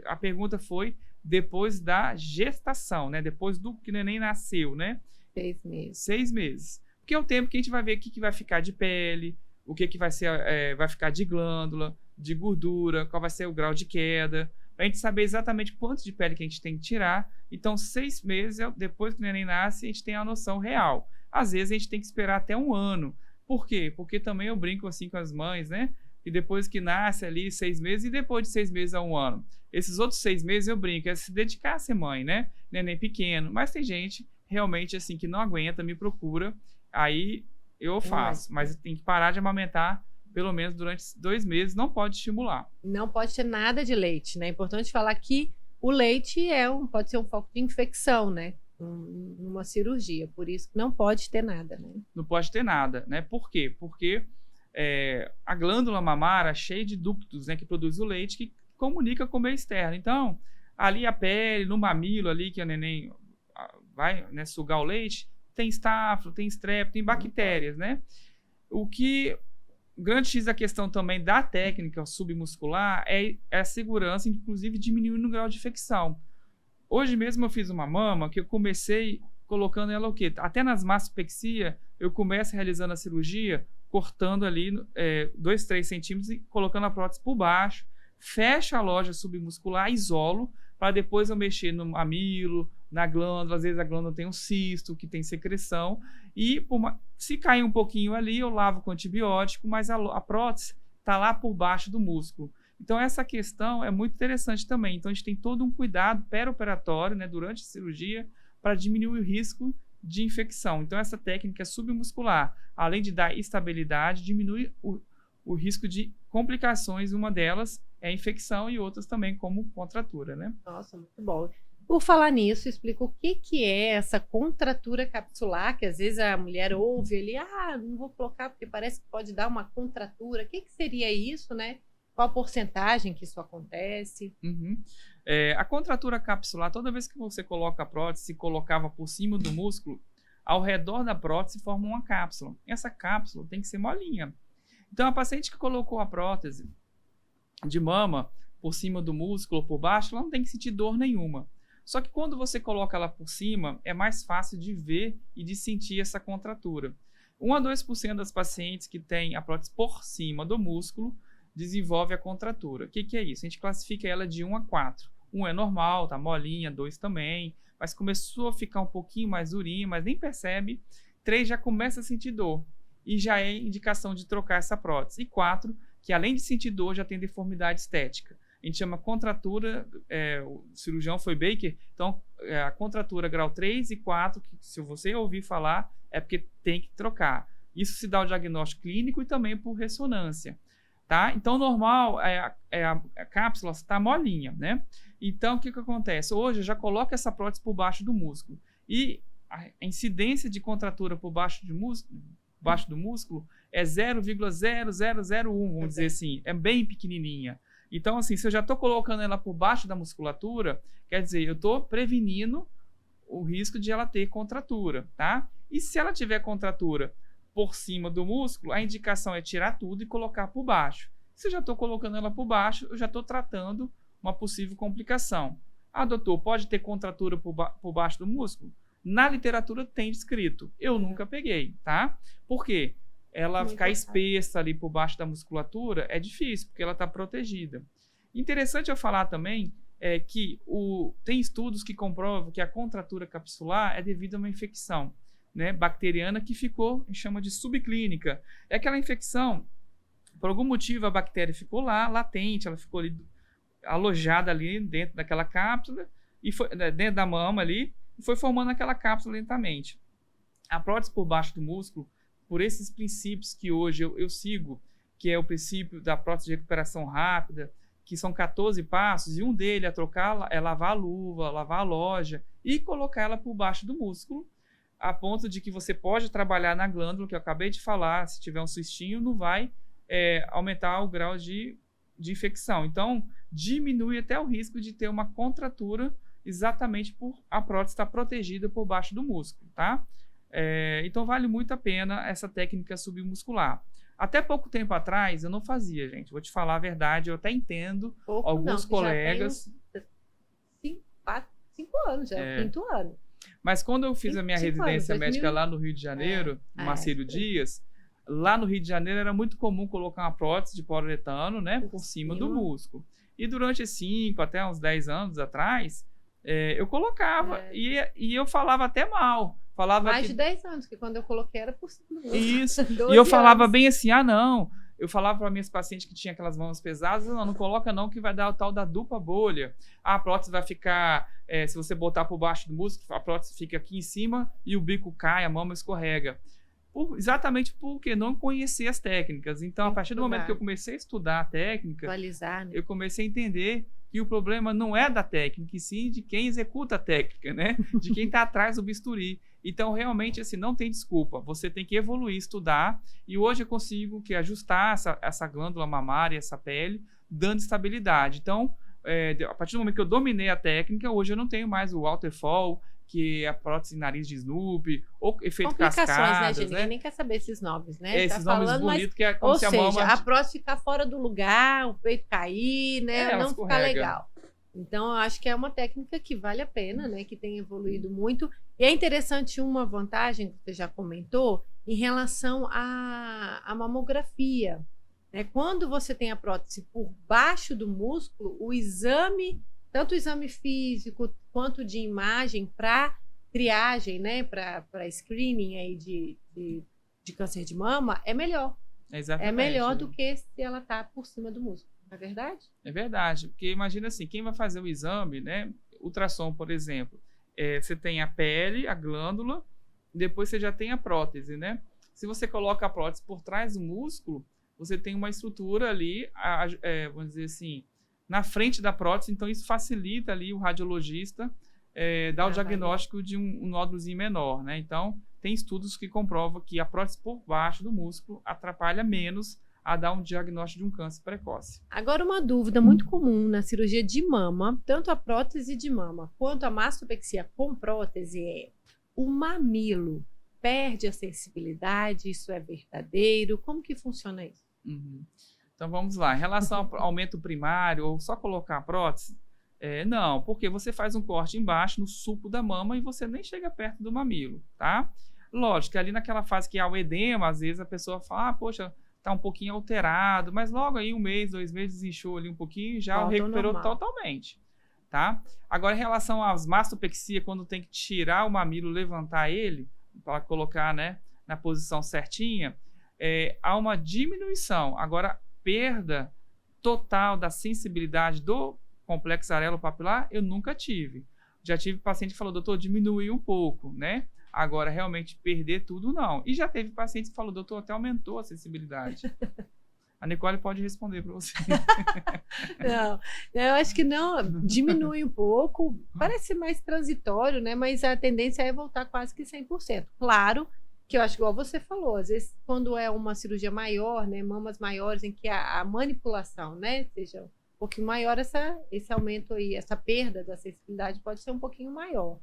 a pergunta foi depois da gestação, né? Depois do que o neném nasceu, né? 6 meses. 6 meses. Porque é o tempo que a gente vai ver o que vai ficar de pele, o que vai ser, vai ficar de glândula, de gordura, qual vai ser o grau de queda, para a gente saber exatamente quanto de pele que a gente tem que tirar. Então, 6 meses, depois que o neném nasce, a gente tem a noção real. Às vezes, a gente tem que esperar até 1 ano. Por quê? Porque também eu brinco assim com as mães, né? E depois que nasce ali 6 meses, e depois de 6 meses a 1 ano. Esses outros 6 meses eu brinco, é se dedicar a ser mãe, né? Neném pequeno. Mas tem gente realmente assim que não aguenta, me procura, aí eu faço. Mas tem que parar de amamentar pelo menos durante 2 meses, não pode estimular. Não pode ter nada de leite, né? É importante falar que o leite pode ser um foco de infecção, né? Numa cirurgia, por isso que não pode ter nada, né? Não pode ter nada, né? Por quê? Porque a glândula mamária é cheia de ductos, né, que produz o leite, que comunica com o meio externo. Então, ali a pele, no mamilo ali, que a neném vai, né, sugar o leite, tem estáfilo, tem estrep, tem bactérias, né? O grande X da questão também da técnica submuscular é a segurança, inclusive diminuindo o grau de infecção. Hoje mesmo eu fiz uma mama que eu comecei colocando ela o quê? Até nas mastopexia, eu começo realizando a cirurgia, cortando ali 2, 3 centímetros e colocando a prótese por baixo, fecho a loja submuscular, isolo, para depois eu mexer no mamilo, na glândula. Às vezes a glândula tem um cisto, que tem secreção, e se cair um pouquinho ali, eu lavo com antibiótico, mas a prótese está lá por baixo do músculo. Então essa questão é muito interessante também. Então a gente tem todo um cuidado pré-operatório, né, durante a cirurgia, para diminuir o risco de infecção. Então essa técnica submuscular, além de dar estabilidade, diminui o risco de complicações. Uma delas é a infecção e outras também como contratura, né? Nossa, muito bom. Por falar nisso, explica o que é essa contratura capsular, que às vezes a mulher ouve ali, não vou colocar porque parece que pode dar uma contratura. O que seria isso, né? Qual a porcentagem que isso acontece? Uhum. A contratura capsular, toda vez que você coloca a prótese, se colocava por cima do músculo, ao redor da prótese forma uma cápsula. Essa cápsula tem que ser molinha. Então, a paciente que colocou a prótese de mama por cima do músculo ou por baixo, ela não tem que sentir dor nenhuma. Só que quando você coloca ela por cima, é mais fácil de ver e de sentir essa contratura. 1 a 2% das pacientes que têm a prótese por cima do músculo desenvolve a contratura. O que é isso? A gente classifica ela de 1 a 4. 1 é normal, tá molinha, 2 também, mas começou a ficar um pouquinho mais durinha, mas nem percebe. 3 já começa a sentir dor e já é indicação de trocar essa prótese. E 4, que além de sentir dor, já tem deformidade estética. A gente chama contratura, o cirurgião foi Baker, então a contratura grau 3 e 4, que se você ouvir falar, é porque tem que trocar. Isso se dá o diagnóstico clínico e também por ressonância. Tá? Então, normal, a cápsula está molinha, né? Então, o que acontece? Hoje, eu já coloco essa prótese por baixo do músculo. E a incidência de contratura por baixo do músculo é 0,0001, vamos dizer assim. É bem pequenininha. Então, assim, se eu já estou colocando ela por baixo da musculatura, quer dizer, eu estou prevenindo o risco de ela ter contratura, tá? E se ela tiver contratura por cima do músculo, a indicação é tirar tudo e colocar por baixo. Se eu já estou colocando ela por baixo, eu já estou tratando uma possível complicação. Doutor, pode ter contratura por baixo do músculo? Na literatura tem descrito. Eu nunca peguei, tá? Por quê? Ela ficar espessa ali por baixo da musculatura é difícil, porque ela está protegida. Interessante eu falar também que tem estudos que comprovam que a contratura capsular é devido a uma infecção, né, bacteriana que ficou, chama de subclínica. É aquela infecção, por algum motivo a bactéria ficou lá, latente, ela ficou ali, alojada ali dentro daquela cápsula, e foi, dentro da mama ali, e foi formando aquela cápsula lentamente. A prótese por baixo do músculo, por esses princípios que hoje eu sigo, que é o princípio da prótese de recuperação rápida, que são 14 passos, e um deles é lavar a luva, lavar a loja e colocar ela por baixo do músculo, a ponto de que você pode trabalhar na glândula, que eu acabei de falar. Se tiver um cistinho, não vai aumentar o grau de infecção. Então, diminui até o risco de ter uma contratura exatamente por a prótese estar protegida por baixo do músculo, tá? Então, vale muito a pena essa técnica submuscular. Até pouco tempo atrás, eu não fazia, gente. Vou te falar a verdade, eu até entendo alguns colegas... Já tem 5 anos, já é o 5º ano. Mas quando eu fiz a minha residência médica lá no Rio de Janeiro, no Marcílio Dias, lá no Rio de Janeiro era muito comum colocar uma prótese de poliuretano, né, por cima do músculo. E durante 5 até uns 10 anos atrás, eu colocava e eu falava até mal. Falava mais de 10 anos, que quando eu coloquei era por cima do músculo. Isso. E eu falava bem assim, não. Eu falava para minhas pacientes que tinham aquelas mãos pesadas, não coloca não, que vai dar o tal da dupla bolha. A prótese vai ficar, se você botar por baixo do músculo, a prótese fica aqui em cima e o bico cai, a mama escorrega. Exatamente porque não conhecia as técnicas. Então, a partir do momento que eu comecei a estudar a técnica, atualizar, né? Eu comecei a entender que o problema não é da técnica, e sim de quem executa a técnica, né? De quem está atrás do bisturi. Então, realmente, assim, não tem desculpa. Você tem que evoluir, estudar. E hoje eu consigo ajustar essa glândula mamária, essa pele, dando estabilidade. Então, a partir do momento que eu dominei a técnica, hoje eu não tenho mais o waterfall, que é a prótese nariz de Snoopy, ou efeito cascadas, né? Ninguém nem quer saber esses nomes, né? Esses nomes bonitos, que é como ou se a seja, mama... a prótese ficar fora do lugar, o peito cair, né? Não ficar legal. Então, eu acho que é uma técnica que vale a pena, né? Que tem evoluído muito. E é interessante uma vantagem que você já comentou em relação à mamografia. Né? Quando você tem a prótese por baixo do músculo, o exame, tanto o exame físico quanto de imagem para triagem, né? Para screening aí de câncer de mama, é melhor. Exatamente. É melhor do que se ela está por cima do músculo. Não é verdade? É verdade, porque imagina assim, quem vai fazer o exame, né? Ultrassom, por exemplo, você tem a pele, a glândula, depois você já tem a prótese, né? Se você coloca a prótese por trás do músculo, você tem uma estrutura ali, vamos dizer assim, na frente da prótese, então isso facilita ali o radiologista dar o diagnóstico de um nódulozinho menor, né? Então, tem estudos que comprovam que a prótese por baixo do músculo atrapalha menos a dar um diagnóstico de um câncer precoce. Agora, uma dúvida muito comum na cirurgia de mama, tanto a prótese de mama quanto a mastopexia com prótese, é o mamilo perde a sensibilidade? Isso é verdadeiro? Como que funciona isso? Então, vamos lá. Em relação ao aumento primário ou só colocar a prótese, não, porque você faz um corte embaixo no sulco da mama e você nem chega perto do mamilo, tá? Lógico que ali naquela fase que há o edema, às vezes a pessoa fala, poxa, tá um pouquinho alterado, mas logo aí 1 mês, 2 meses, desinchou ali um pouquinho e já recuperou totalmente, tá? Agora, em relação às mastopexia, quando tem que tirar o mamilo, levantar ele, para colocar, né, na posição certinha, há uma diminuição. Agora, perda total da sensibilidade do complexo areopapilar, eu nunca tive. Já tive paciente que falou, doutor, diminuiu um pouco, né? Agora, realmente, perder tudo, não. E já teve paciente que falou, doutor, até aumentou a sensibilidade. A Nicole pode responder para você. Não, eu acho que não, diminui um pouco, parece mais transitório, né? Mas a tendência é voltar quase que 100%. Claro que eu acho igual você falou, às vezes quando é uma cirurgia maior, né? Mamas maiores, em que a manipulação, né? Seja um pouquinho maior, esse aumento aí, essa perda da sensibilidade pode ser um pouquinho maior.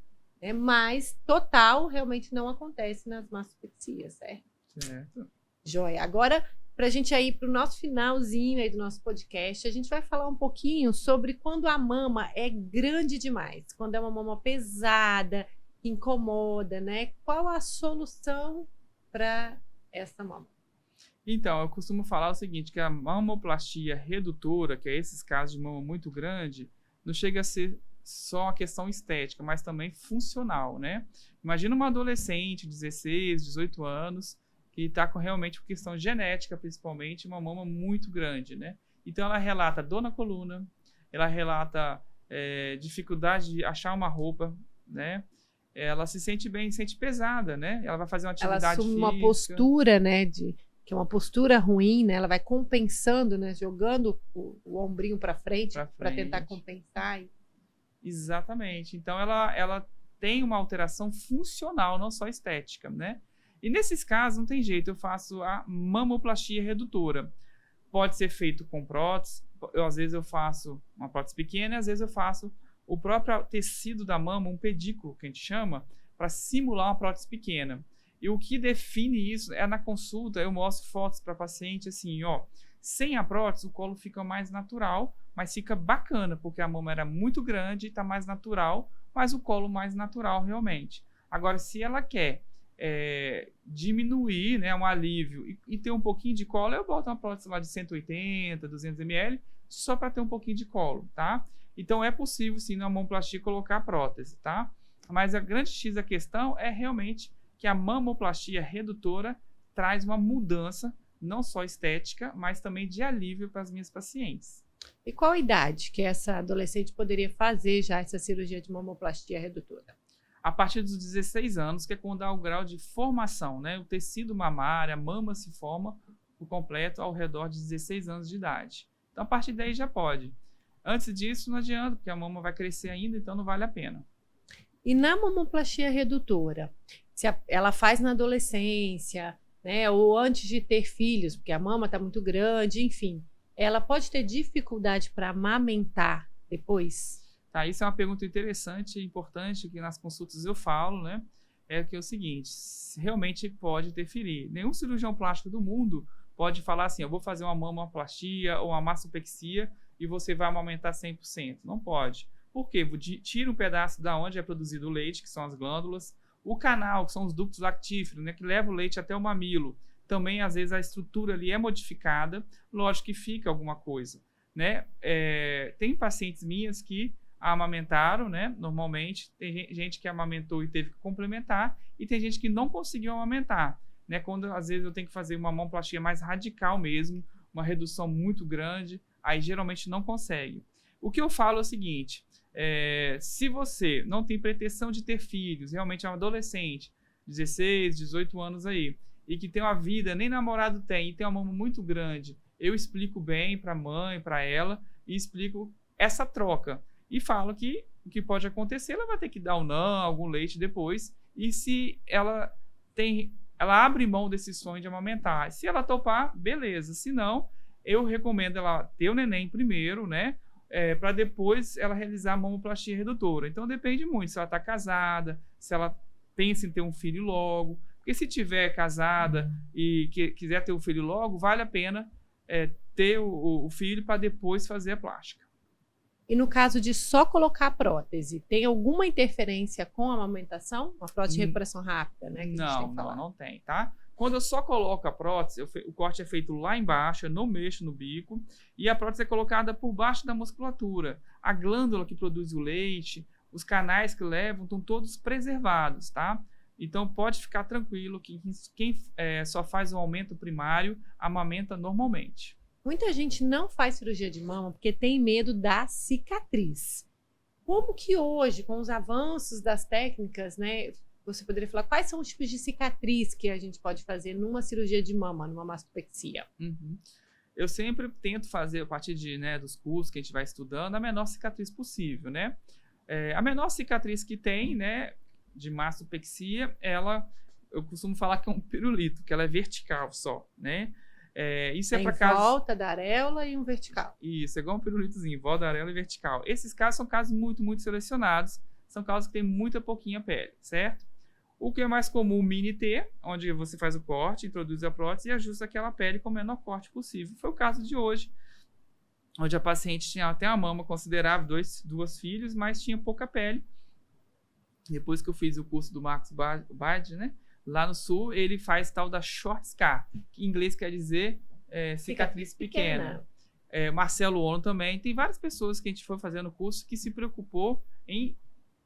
Mas total realmente não acontece nas mastopexias, certo? Certo. Joia. Agora, para a gente ir para o nosso finalzinho aí do nosso podcast, a gente vai falar um pouquinho sobre quando a mama é grande demais, quando é uma mama pesada, que incomoda, né? Qual a solução para essa mama? Então, eu costumo falar o seguinte, que a mamoplastia redutora, que é esses casos de mama muito grande, não chega a ser só a questão estética, mas também funcional, né? Imagina uma adolescente, 16, 18 anos, que está com realmente questão genética, principalmente, uma mama muito grande, né? Então, ela relata dor na coluna, ela relata dificuldade de achar uma roupa, né? Ela se sente bem, se sente pesada, né? Ela vai fazer uma atividade física. Ela assume uma postura, né? Que é uma postura ruim, né? Ela vai compensando, né? Jogando o ombrinho para frente para tentar compensar. Exatamente. Então, ela tem uma alteração funcional, não só estética, né? E nesses casos, não tem jeito, eu faço a mamoplastia redutora. Pode ser feito com prótese. Às vezes eu faço uma prótese pequena e às vezes eu faço o próprio tecido da mama, um pedículo, que a gente chama, para simular uma prótese pequena. E o que define isso é na consulta, eu mostro fotos para paciente assim, ó, sem a prótese o colo fica mais natural, mas fica bacana, porque a mama era muito grande e está mais natural, mas o colo mais natural realmente. Agora, se ela quer diminuir, né, um alívio e ter um pouquinho de colo, eu boto uma prótese lá de 180, 200 ml, só para ter um pouquinho de colo, tá? Então é possível sim na mamoplastia colocar prótese, tá? Mas a grande X da questão é realmente que a mamoplastia redutora traz uma mudança, não só estética, mas também de alívio para as minhas pacientes. E qual a idade que essa adolescente poderia fazer já essa cirurgia de mamoplastia redutora? A partir dos 16 anos, que é quando há o grau de formação, né? O tecido mamário, a mama se forma por completo ao redor de 16 anos de idade. Então, a partir daí já pode. Antes disso, não adianta, porque a mama vai crescer ainda, então não vale a pena. E na mamoplastia redutora, se ela faz na adolescência, né, ou antes de ter filhos, porque a mama está muito grande, enfim, ela pode ter dificuldade para amamentar depois? Tá, isso é uma pergunta interessante e importante que nas consultas eu falo, né? É que é o seguinte, realmente pode interferir. Nenhum cirurgião plástico do mundo pode falar assim, eu vou fazer uma mamoplastia ou uma mastopexia e você vai amamentar 100%. Não pode. Por quê? Tira um pedaço da onde é produzido o leite, que são as glândulas, o canal, que são os ductos lactíferos, né, que leva o leite até o mamilo. Também, às vezes, a estrutura ali é modificada, lógico que fica alguma coisa, né? Tem pacientes minhas que amamentaram, né? Normalmente, tem gente que amamentou e teve que complementar, e tem gente que não conseguiu amamentar, né? Quando, às vezes, eu tenho que fazer uma mamoplastia mais radical mesmo, uma redução muito grande, aí geralmente não consegue. O que eu falo é o seguinte, se você não tem pretensão de ter filhos, realmente é um adolescente, 16, 18 anos aí, e que tem uma vida, nem namorado tem, e tem uma mama muito grande, eu explico bem para a mãe, para ela, e explico essa troca. E falo que o que pode acontecer, ela vai ter que dar um não, algum leite depois, e se ela abre mão desse sonho de amamentar. Se ela topar, beleza. Se não, eu recomendo ela ter o neném primeiro, né? Para depois ela realizar a mamoplastia redutora. Então depende muito se ela está casada, se ela pensa em ter um filho logo. Porque se tiver casada e quiser ter um filho logo, vale a pena ter o filho para depois fazer a plástica. E no caso de só colocar a prótese, tem alguma interferência com a amamentação? Uma prótese de recuperação rápida, né? Não tem, tá? Quando eu só coloco a prótese, o corte é feito lá embaixo, eu não mexo no bico, e a prótese é colocada por baixo da musculatura. A glândula que produz o leite, os canais que levam, estão todos preservados, tá? Então pode ficar tranquilo que quem só faz o aumento primário, amamenta normalmente. Muita gente não faz cirurgia de mama porque tem medo da cicatriz. Como que hoje, com os avanços das técnicas, né, você poderia falar quais são os tipos de cicatriz que a gente pode fazer numa cirurgia de mama, numa mastopexia? Eu sempre tento fazer, a partir dos cursos que a gente vai estudando, a menor cicatriz possível, né? A menor cicatriz que tem, né, de mastopexia, eu costumo falar que é um pirulito, que ela é vertical só, né? Isso é para casos... Em volta da areola e um vertical. Isso, é igual um pirulitozinho, em volta da areola e vertical. Esses casos são casos muito, muito selecionados, são casos que têm muita pouquinha pele, certo? O que é mais comum, o mini T, onde você faz o corte, introduz a prótese e ajusta aquela pele com o menor corte possível. Foi o caso de hoje, onde a paciente tinha até uma mama considerável, duas filhos, mas tinha pouca pele. Depois que eu fiz o curso do Marcos Bard, né? Lá no sul, ele faz tal da short scar, que em inglês quer dizer cicatriz pequena. Marcelo Ono também. Tem várias pessoas que a gente foi fazendo o curso que se preocupou em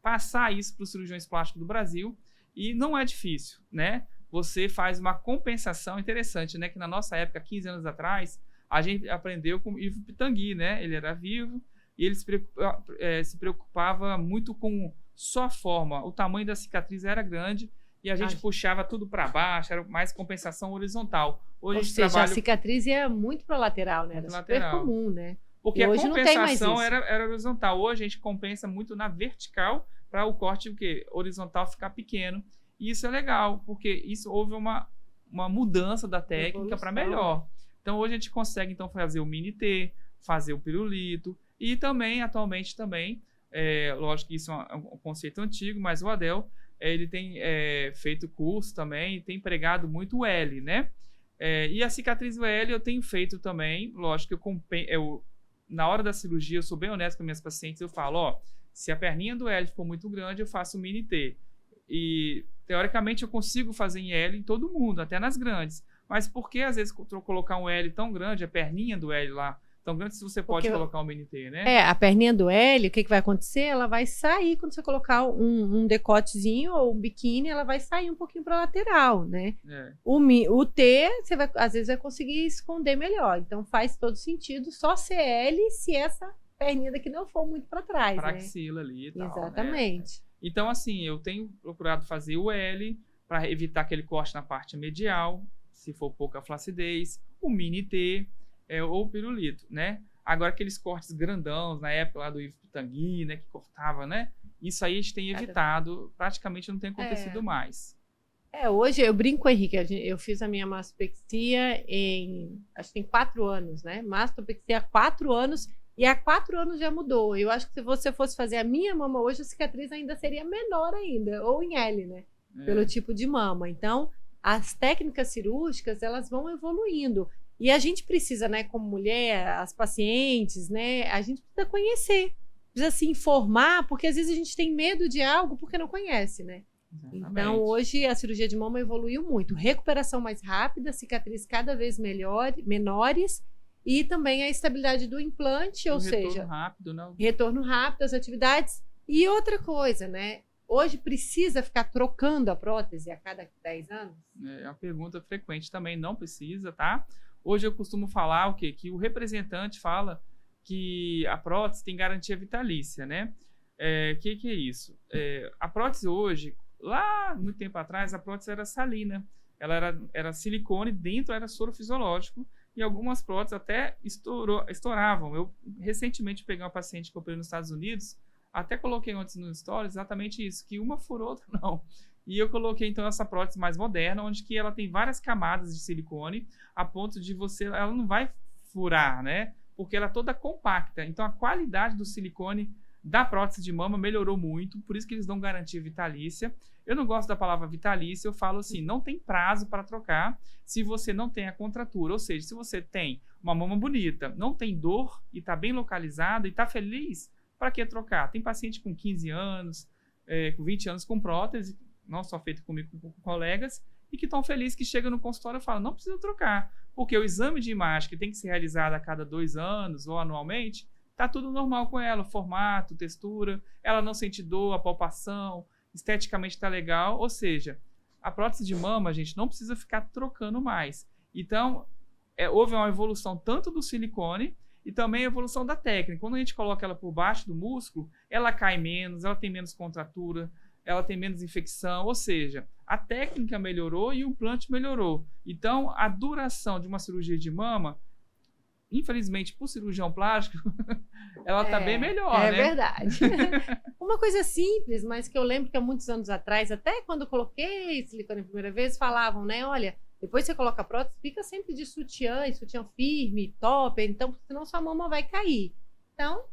passar isso para os cirurgiões plásticos do Brasil. E não é difícil, né? Você faz uma compensação interessante, né? Que na nossa época, 15 anos atrás, a gente aprendeu com Ivo Pitangui, né? Ele era vivo e ele se preocupava muito com só a forma. O tamanho da cicatriz era grande e a gente puxava tudo para baixo, era mais compensação horizontal. Hoje Ou seja, a cicatriz ia muito para lateral, né? Era super comum, né? Porque a compensação era horizontal. Hoje a gente compensa muito na vertical para o corte horizontal ficar pequeno. E isso é legal, porque isso houve uma mudança da técnica para melhor. Então, hoje a gente consegue então fazer o mini T, fazer o pirulito e também, atualmente também, lógico que isso é um conceito antigo, mas o Adel, ele tem feito curso também, tem pregado muito o L, né? E a cicatriz do L eu tenho feito também, lógico que na hora da cirurgia, eu sou bem honesto com minhas pacientes, eu falo, ó, se a perninha do L ficou muito grande, eu faço o mini T. E, teoricamente, eu consigo fazer em L em todo mundo, até nas grandes. Mas por que, às vezes, colocar um L tão grande, a perninha do L lá, tão grande, se você pode colocar um mini T, né? A perninha do L, o que vai acontecer? Ela vai sair quando você colocar um decotezinho ou um biquíni, ela vai sair um pouquinho para lateral, né? O T, você às vezes vai conseguir esconder melhor. Então, faz todo sentido só ser L se essa perninha daqui não for muito para trás, pra né? axila ali e tal, exatamente. Né? Então, assim, eu tenho procurado fazer o L para evitar aquele corte na parte medial, se for pouca flacidez, o mini T ou o pirulito, né? Agora, aqueles cortes grandãos, na época lá do Yves Tanguy, né, que cortava, né? Isso aí a gente tem evitado, praticamente não tem acontecido mais. Hoje eu brinco, Henrique, eu fiz a minha mastopexia acho que tem 4 anos, né? Mastopexia há 4 anos, e há 4 anos já mudou. Eu acho que se você fosse fazer a minha mama hoje, a cicatriz ainda seria menor ainda, ou em L, né? Pelo tipo de mama. Então, as técnicas cirúrgicas, elas vão evoluindo. E a gente precisa, né, como mulher, as pacientes, né, a gente precisa conhecer, precisa se informar, porque às vezes a gente tem medo de algo porque não conhece, né? Exatamente. Então, hoje a cirurgia de mama evoluiu muito. Recuperação mais rápida, cicatriz cada vez menores, e também a estabilidade do implante, ou seja, retorno rápido, né? Retorno rápido às atividades. E outra coisa, né? Hoje precisa ficar trocando a prótese a cada 10 anos? É uma pergunta frequente também, não precisa, tá? Hoje eu costumo falar o quê? Que o representante fala que a prótese tem garantia vitalícia, né? Que é isso? A prótese hoje, lá muito tempo atrás, a prótese era salina. Ela era silicone, dentro era soro fisiológico, e algumas próteses até estouravam. Eu recentemente peguei uma paciente que eu operei nos Estados Unidos, até coloquei antes no story exatamente isso, que uma furou, outra não. E eu coloquei então essa prótese mais moderna, onde que ela tem várias camadas de silicone, a ponto de ela não vai furar, né? Porque ela é toda compacta. Então a qualidade do silicone da prótese de mama melhorou muito, por isso que eles dão garantia vitalícia. Eu não gosto da palavra vitalícia, eu falo assim, não tem prazo para trocar se você não tem a contratura. Ou seja, se você tem uma mama bonita, não tem dor e está bem localizada e está feliz, para que trocar? Tem paciente com 15 anos, com 20 anos com prótese, não só feito comigo, com colegas, e que estão felizes que chegam no consultório e falam, não precisa trocar, porque o exame de imagem que tem que ser realizado a cada 2 anos ou anualmente, está tudo normal com ela, formato, textura, ela não sente dor, a palpação, esteticamente está legal, ou seja, a prótese de mama, gente, não precisa ficar trocando mais. Então, houve uma evolução tanto do silicone e também a evolução da técnica. Quando a gente coloca ela por baixo do músculo, ela cai menos, ela tem menos contratura, ela tem menos infecção, ou seja, a técnica melhorou e o implante melhorou. Então, a duração de uma cirurgia de mama, infelizmente, por cirurgião plástico, ela está bem melhor, né? É verdade. Uma coisa simples, mas que eu lembro que há muitos anos atrás, até quando eu coloquei silicone a primeira vez, falavam, né? Olha, depois você coloca a prótese, fica sempre de sutiã, e sutiã firme, topper, então, senão sua mama vai cair. Então,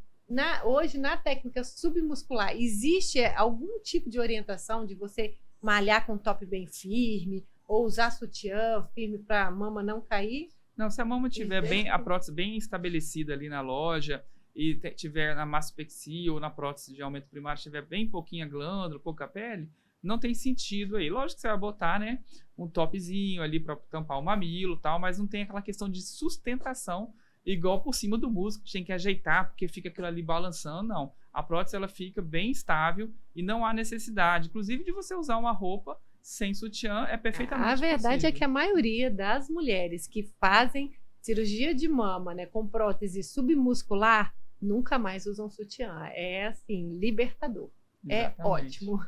hoje, na técnica submuscular, existe algum tipo de orientação de você malhar com top bem firme, ou usar sutiã firme para a mama não cair? Não, se a mama tiver a prótese bem estabelecida ali na loja e tiver na mastopexia ou na prótese de aumento primário, tiver bem pouquinha glândula, pouca pele, não tem sentido aí. Lógico que você vai botar, né, um topzinho ali para tampar o mamilo e tal, mas não tem aquela questão de sustentação igual por cima do músculo, tem que ajeitar porque fica aquilo ali balançando, não. A prótese, ela fica bem estável e não há necessidade, inclusive, de você usar uma roupa sem sutiã, é perfeitamente possível. A verdade é que a maioria das mulheres que fazem cirurgia de mama, né, com prótese submuscular, nunca mais usam sutiã. É, assim, libertador. Exatamente. É ótimo.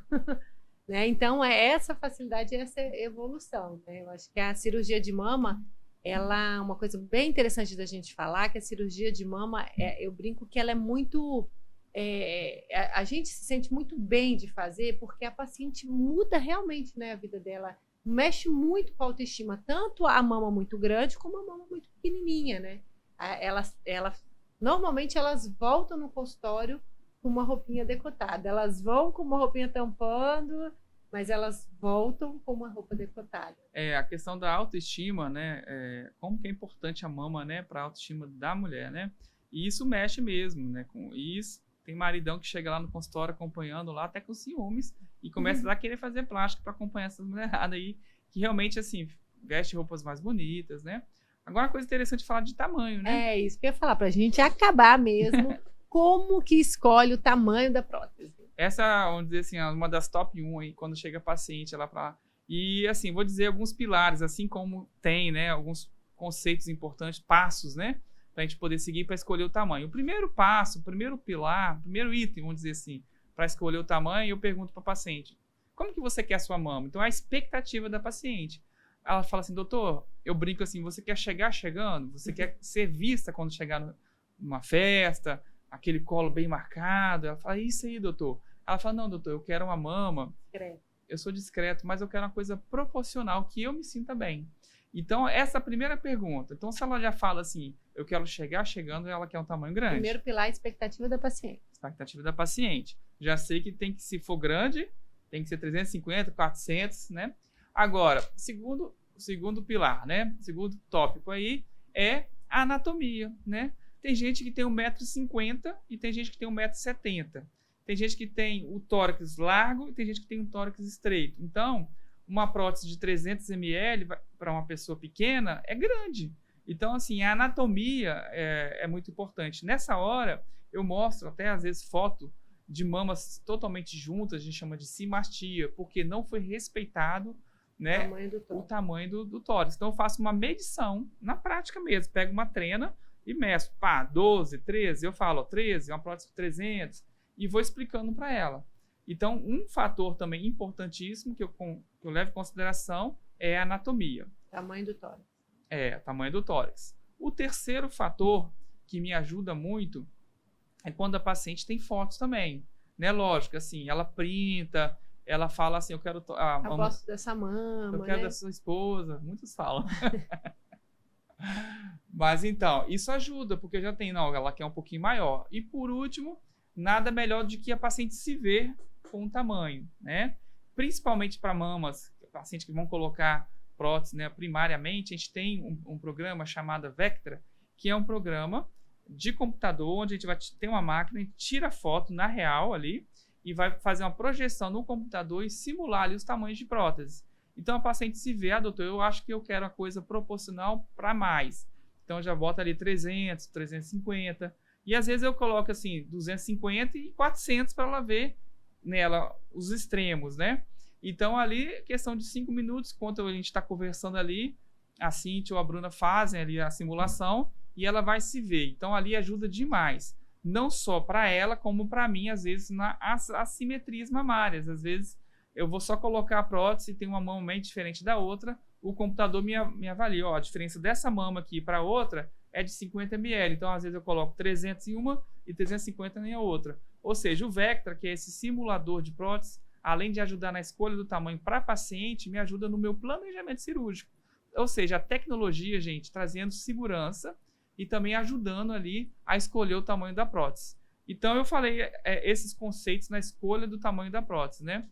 Né? Então, essa facilidade, essa evolução. Né? Eu acho que a cirurgia de mama, ela é uma coisa bem interessante da gente falar, que a cirurgia de mama, eu brinco que ela é muito... a gente se sente muito bem de fazer, porque a paciente muda realmente, né, a vida dela, mexe muito com a autoestima, tanto a mama muito grande como a mama muito pequenininha, né? Normalmente elas voltam no consultório com uma roupinha decotada. Elas vão com uma roupinha tampando, mas elas voltam com uma roupa decotada. A questão da autoestima, né? Como que é importante a mama, né, para a autoestima da mulher, né? E isso mexe mesmo, né? Com isso, tem maridão que chega lá no consultório acompanhando lá até com ciúmes e começa a querer fazer plástica para acompanhar essas mulheradas aí, que realmente, assim, veste roupas mais bonitas, né? Agora, uma coisa interessante é falar de tamanho, né? É isso que eu ia falar, pra gente acabar mesmo. Como que escolhe o tamanho da prótese? Essa, vamos dizer assim, é uma das top 1 aí, quando chega paciente lá para... E, assim, vou dizer alguns pilares, assim como tem, né, alguns conceitos importantes, passos, né, para a gente poder seguir para escolher o tamanho. O primeiro passo, o primeiro pilar, o primeiro item, vamos dizer assim, para escolher o tamanho, eu pergunto para a paciente, como que você quer a sua mama? Então, é a expectativa da paciente. Ela fala assim, doutor, eu brinco assim, você quer chegar chegando? Você quer ser vista quando chegar numa festa, aquele colo bem marcado? Ela fala, isso aí, doutor. Ela fala, não, doutor, eu quero uma mama. Eu sou discreto, mas eu quero uma coisa proporcional, que eu me sinta bem. Então, essa é a primeira pergunta. Então, se ela já fala assim, eu quero chegar chegando, ela quer um tamanho grande. Primeiro pilar, expectativa da paciente. Expectativa da paciente. Já sei que tem que, se for grande, tem que ser 350, 400, né? Agora, segundo pilar, né? Segundo tópico aí é a anatomia, né? Tem gente que tem 1,50 m e tem gente que tem 1,70 m. Tem gente que tem o tórax largo e tem gente que tem um tórax estreito. Então, uma prótese de 300 ml para uma pessoa pequena é grande. Então, assim, a anatomia é muito importante. Nessa hora, eu mostro até, às vezes, foto de mamas totalmente juntas, a gente chama de simastia, porque não foi respeitado, né, o tamanho do tórax. Então, eu faço uma medição na prática mesmo. Pego uma trena e meço, 12, 13, eu falo, 13, uma prótese de 300, e vou explicando para ela. Então, um fator também importantíssimo que eu levo em consideração é a anatomia. Tamanho do tórax. Tamanho do tórax. O terceiro fator que me ajuda muito é quando a paciente tem fotos também, né? Lógico, assim, ela printa, ela fala assim, eu quero... eu gosto dessa mama, eu quero da sua esposa, muitos falam. Mas então, isso ajuda, porque já tem, não, ela quer um pouquinho maior. E por último, nada melhor do que a paciente se ver com o tamanho, né? Principalmente para mamas, pacientes que vão colocar prótese, né, primariamente, a gente tem um programa chamado Vectra, que é um programa de computador, onde a gente vai ter uma máquina, a gente tira a foto na real ali e vai fazer uma projeção no computador e simular ali os tamanhos de próteses. Então a paciente se vê, doutor, eu acho que eu quero uma coisa proporcional para mais. Então já bota ali 300, 350, e às vezes eu coloco assim 250 e 400 para ela ver nela os extremos, né? Então ali, questão de 5 minutos, enquanto a gente está conversando ali, a Cíntia ou a Bruna fazem ali a simulação e ela vai se ver. Então ali ajuda demais, não só para ela, como para mim, às vezes, nas assimetrias mamárias. Às vezes eu vou só colocar a prótese e tem uma mama meio diferente da outra, o computador me avalia, ó, a diferença dessa mama aqui para outra é de 50 ml. Então, às vezes eu coloco 300 em uma e 350 em outra. Ou seja, o Vectra, que é esse simulador de prótese, além de ajudar na escolha do tamanho para paciente, me ajuda no meu planejamento cirúrgico. Ou seja, a tecnologia, gente, trazendo segurança e também ajudando ali a escolher o tamanho da prótese. Então, eu falei esses conceitos na escolha do tamanho da prótese, né?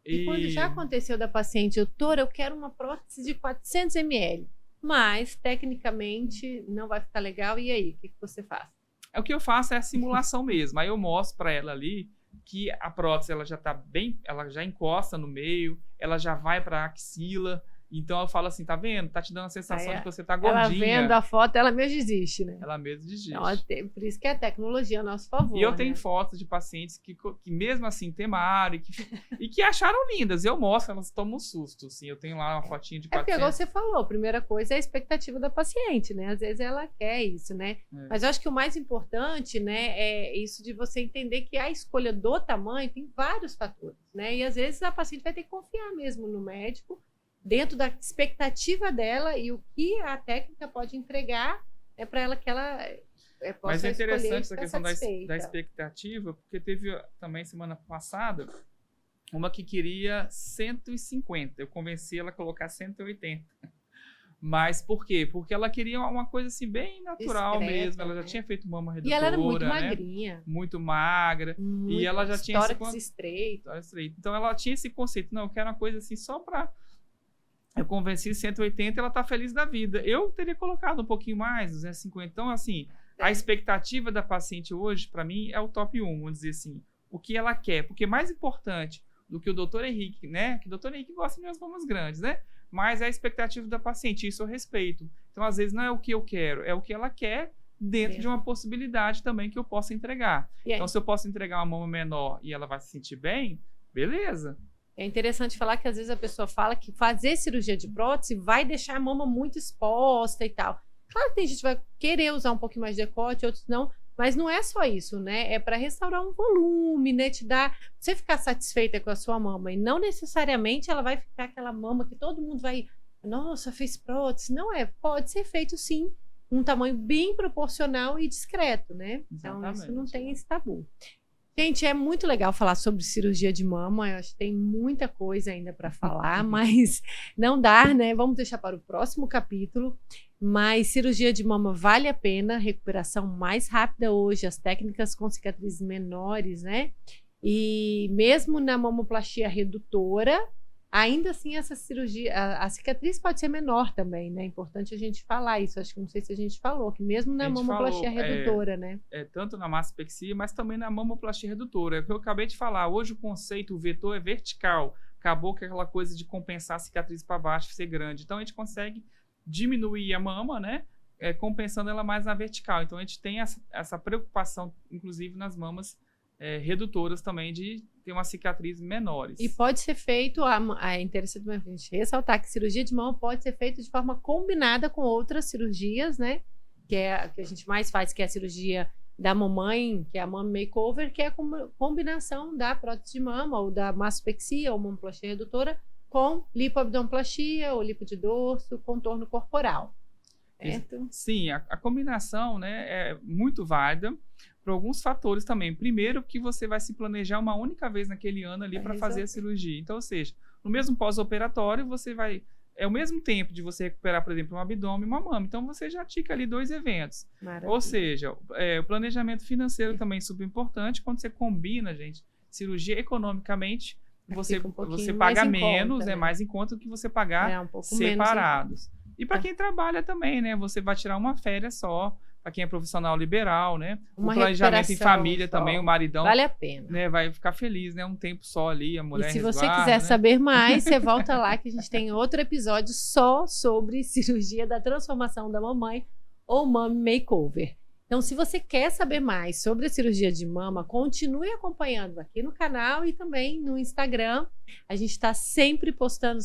E quando já aconteceu da paciente, doutor, eu quero uma prótese de 400 ml, mas, tecnicamente, não vai ficar legal, e aí, o que você faz? O que eu faço é a simulação mesmo. Aí eu mostro para ela ali que a prótese ela já está bem, ela já encosta no meio, ela já vai para a axila. Então eu falo assim, tá vendo? Tá te dando a sensação de que você tá gordinha. Ela vendo a foto, ela mesmo desiste, né? Ela mesmo desiste. Então, por isso que a tecnologia é a nosso favor. E eu tenho fotos de pacientes que mesmo assim temaram e que acharam lindas. Eu mostro, elas tomam um susto. Assim, eu tenho lá uma fotinha de 400. Porque igual você falou, a primeira coisa é a expectativa da paciente, né? Às vezes ela quer isso, né? Mas eu acho que o mais importante, né, é isso de você entender que a escolha do tamanho tem vários fatores, né? E às vezes a paciente vai ter que confiar mesmo no médico, dentro da expectativa dela e o que a técnica pode entregar para ela que ela possa Mas é interessante essa escolher questão da expectativa, porque teve também semana passada uma que queria 150. Eu convenci ela a colocar 180. Mas por quê? Porque ela queria uma coisa assim bem natural Discreta, mesmo. Ela já né? tinha feito mama E redutora, ela era muito né? magrinha. Muito magra. E ela já tinha tórax estreito. Então ela tinha esse conceito. Não, eu quero uma coisa assim só pra... Eu convenci 180 e ela tá feliz da vida. Eu teria colocado um pouquinho mais, 250. Então, assim, a expectativa da paciente hoje, para mim, é o top 1, vamos dizer assim. O que ela quer. Porque mais importante do que o doutor Henrique, né? Que o doutor Henrique gosta de minhas mamas grandes, né? Mas é a expectativa da paciente, isso eu respeito. Então, às vezes, não é o que eu quero, é o que ela quer dentro de uma possibilidade também que eu possa entregar. Então, se eu posso entregar uma mama menor e ela vai se sentir bem, beleza. É interessante falar que às vezes a pessoa fala que fazer cirurgia de prótese vai deixar a mama muito exposta e tal. Claro que tem gente que vai querer usar um pouquinho mais de decote, outros não, mas não é só isso, né? É para restaurar um volume, né? Te dar, você ficar satisfeita com a sua mama e não necessariamente ela vai ficar aquela mama que todo mundo vai, nossa, fez prótese. Não é, pode ser feito sim, um tamanho bem proporcional e discreto, né? Então isso não tem esse tabu. Gente, é muito legal falar sobre cirurgia de mama. Eu acho que tem muita coisa ainda para falar, mas não dá, né? Vamos deixar para o próximo capítulo. Mas cirurgia de mama vale a pena, recuperação mais rápida hoje, as técnicas com cicatrizes menores, né? E mesmo na mamoplastia redutora, ainda assim essa cirurgia, a cicatriz pode ser menor também, né? É importante a gente falar isso. Acho que não sei se a gente falou, que mesmo na mamoplastia redutora, né? Tanto na mastopexia, mas também na mamoplastia redutora. É o que eu acabei de falar. Hoje o conceito, o vetor é vertical. Acabou com aquela coisa de compensar a cicatriz para baixo, ser grande. Então a gente consegue diminuir a mama, né? Compensando ela mais na vertical. Então a gente tem essa preocupação, inclusive nas mamas redutoras também, de ter uma cicatriz menores. E pode ser feito, é interessante a gente ressaltar que cirurgia de mama pode ser feita de forma combinada com outras cirurgias, né? Que é a que a gente mais faz, que é a cirurgia da mamãe, que é a mama makeover, que é a combinação da prótese de mama, ou da mastopexia, ou mamoplastia redutora, com lipoabdominoplastia, ou lipo de dorso, contorno corporal. Certo? Sim, a combinação, né, é muito válida por alguns fatores também. Primeiro, que você vai se planejar uma única vez naquele ano ali para fazer a cirurgia. Então, ou seja, no mesmo pós-operatório, você vai... É o mesmo tempo de você recuperar, por exemplo, um abdômen e uma mama. Então, você já tica ali 2 eventos. Maravilha. Ou seja, o planejamento financeiro também é super importante. Quando você combina, gente, cirurgia economicamente, você paga menos, é mais em conta do que você pagar separados. E para quem trabalha também, né? Você vai tirar uma férias só. Para quem é profissional liberal, né? O planejamento em família também, o maridão... Vale a pena. Né, vai ficar feliz, né? Um tempo só ali, a mulher E se você quiser saber mais, você volta lá que a gente tem outro episódio só sobre cirurgia da transformação da mamãe ou Mommy Makeover. Então, se você quer saber mais sobre a cirurgia de mama, continue acompanhando aqui no canal e também no Instagram. A gente está sempre postando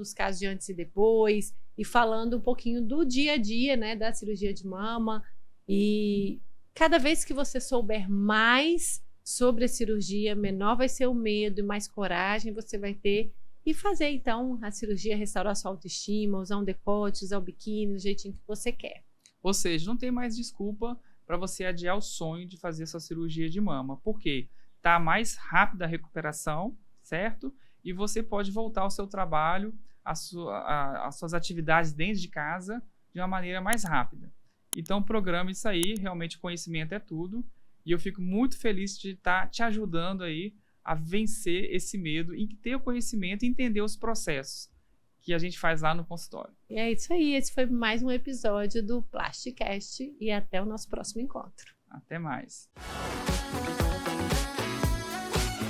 os casos de antes e depois, e falando um pouquinho do dia a dia, né, da cirurgia de mama. E cada vez que você souber mais sobre a cirurgia, menor vai ser o medo e mais coragem você vai ter. E fazer, então, a cirurgia, restaurar sua autoestima, usar um decote, usar o biquíni, do jeitinho que você quer. Ou seja, não tem mais desculpa para você adiar o sonho de fazer essa cirurgia de mama. Por quê? Tá mais rápida a recuperação, certo? E você pode voltar ao seu trabalho, às suas atividades dentro de casa de uma maneira mais rápida. Então, programa isso aí, realmente conhecimento é tudo. E eu fico muito feliz de estar te ajudando aí a vencer esse medo e ter o conhecimento e entender os processos que a gente faz lá no consultório. E é isso aí, esse foi mais um episódio do Plasticast e até o nosso próximo encontro. Até mais.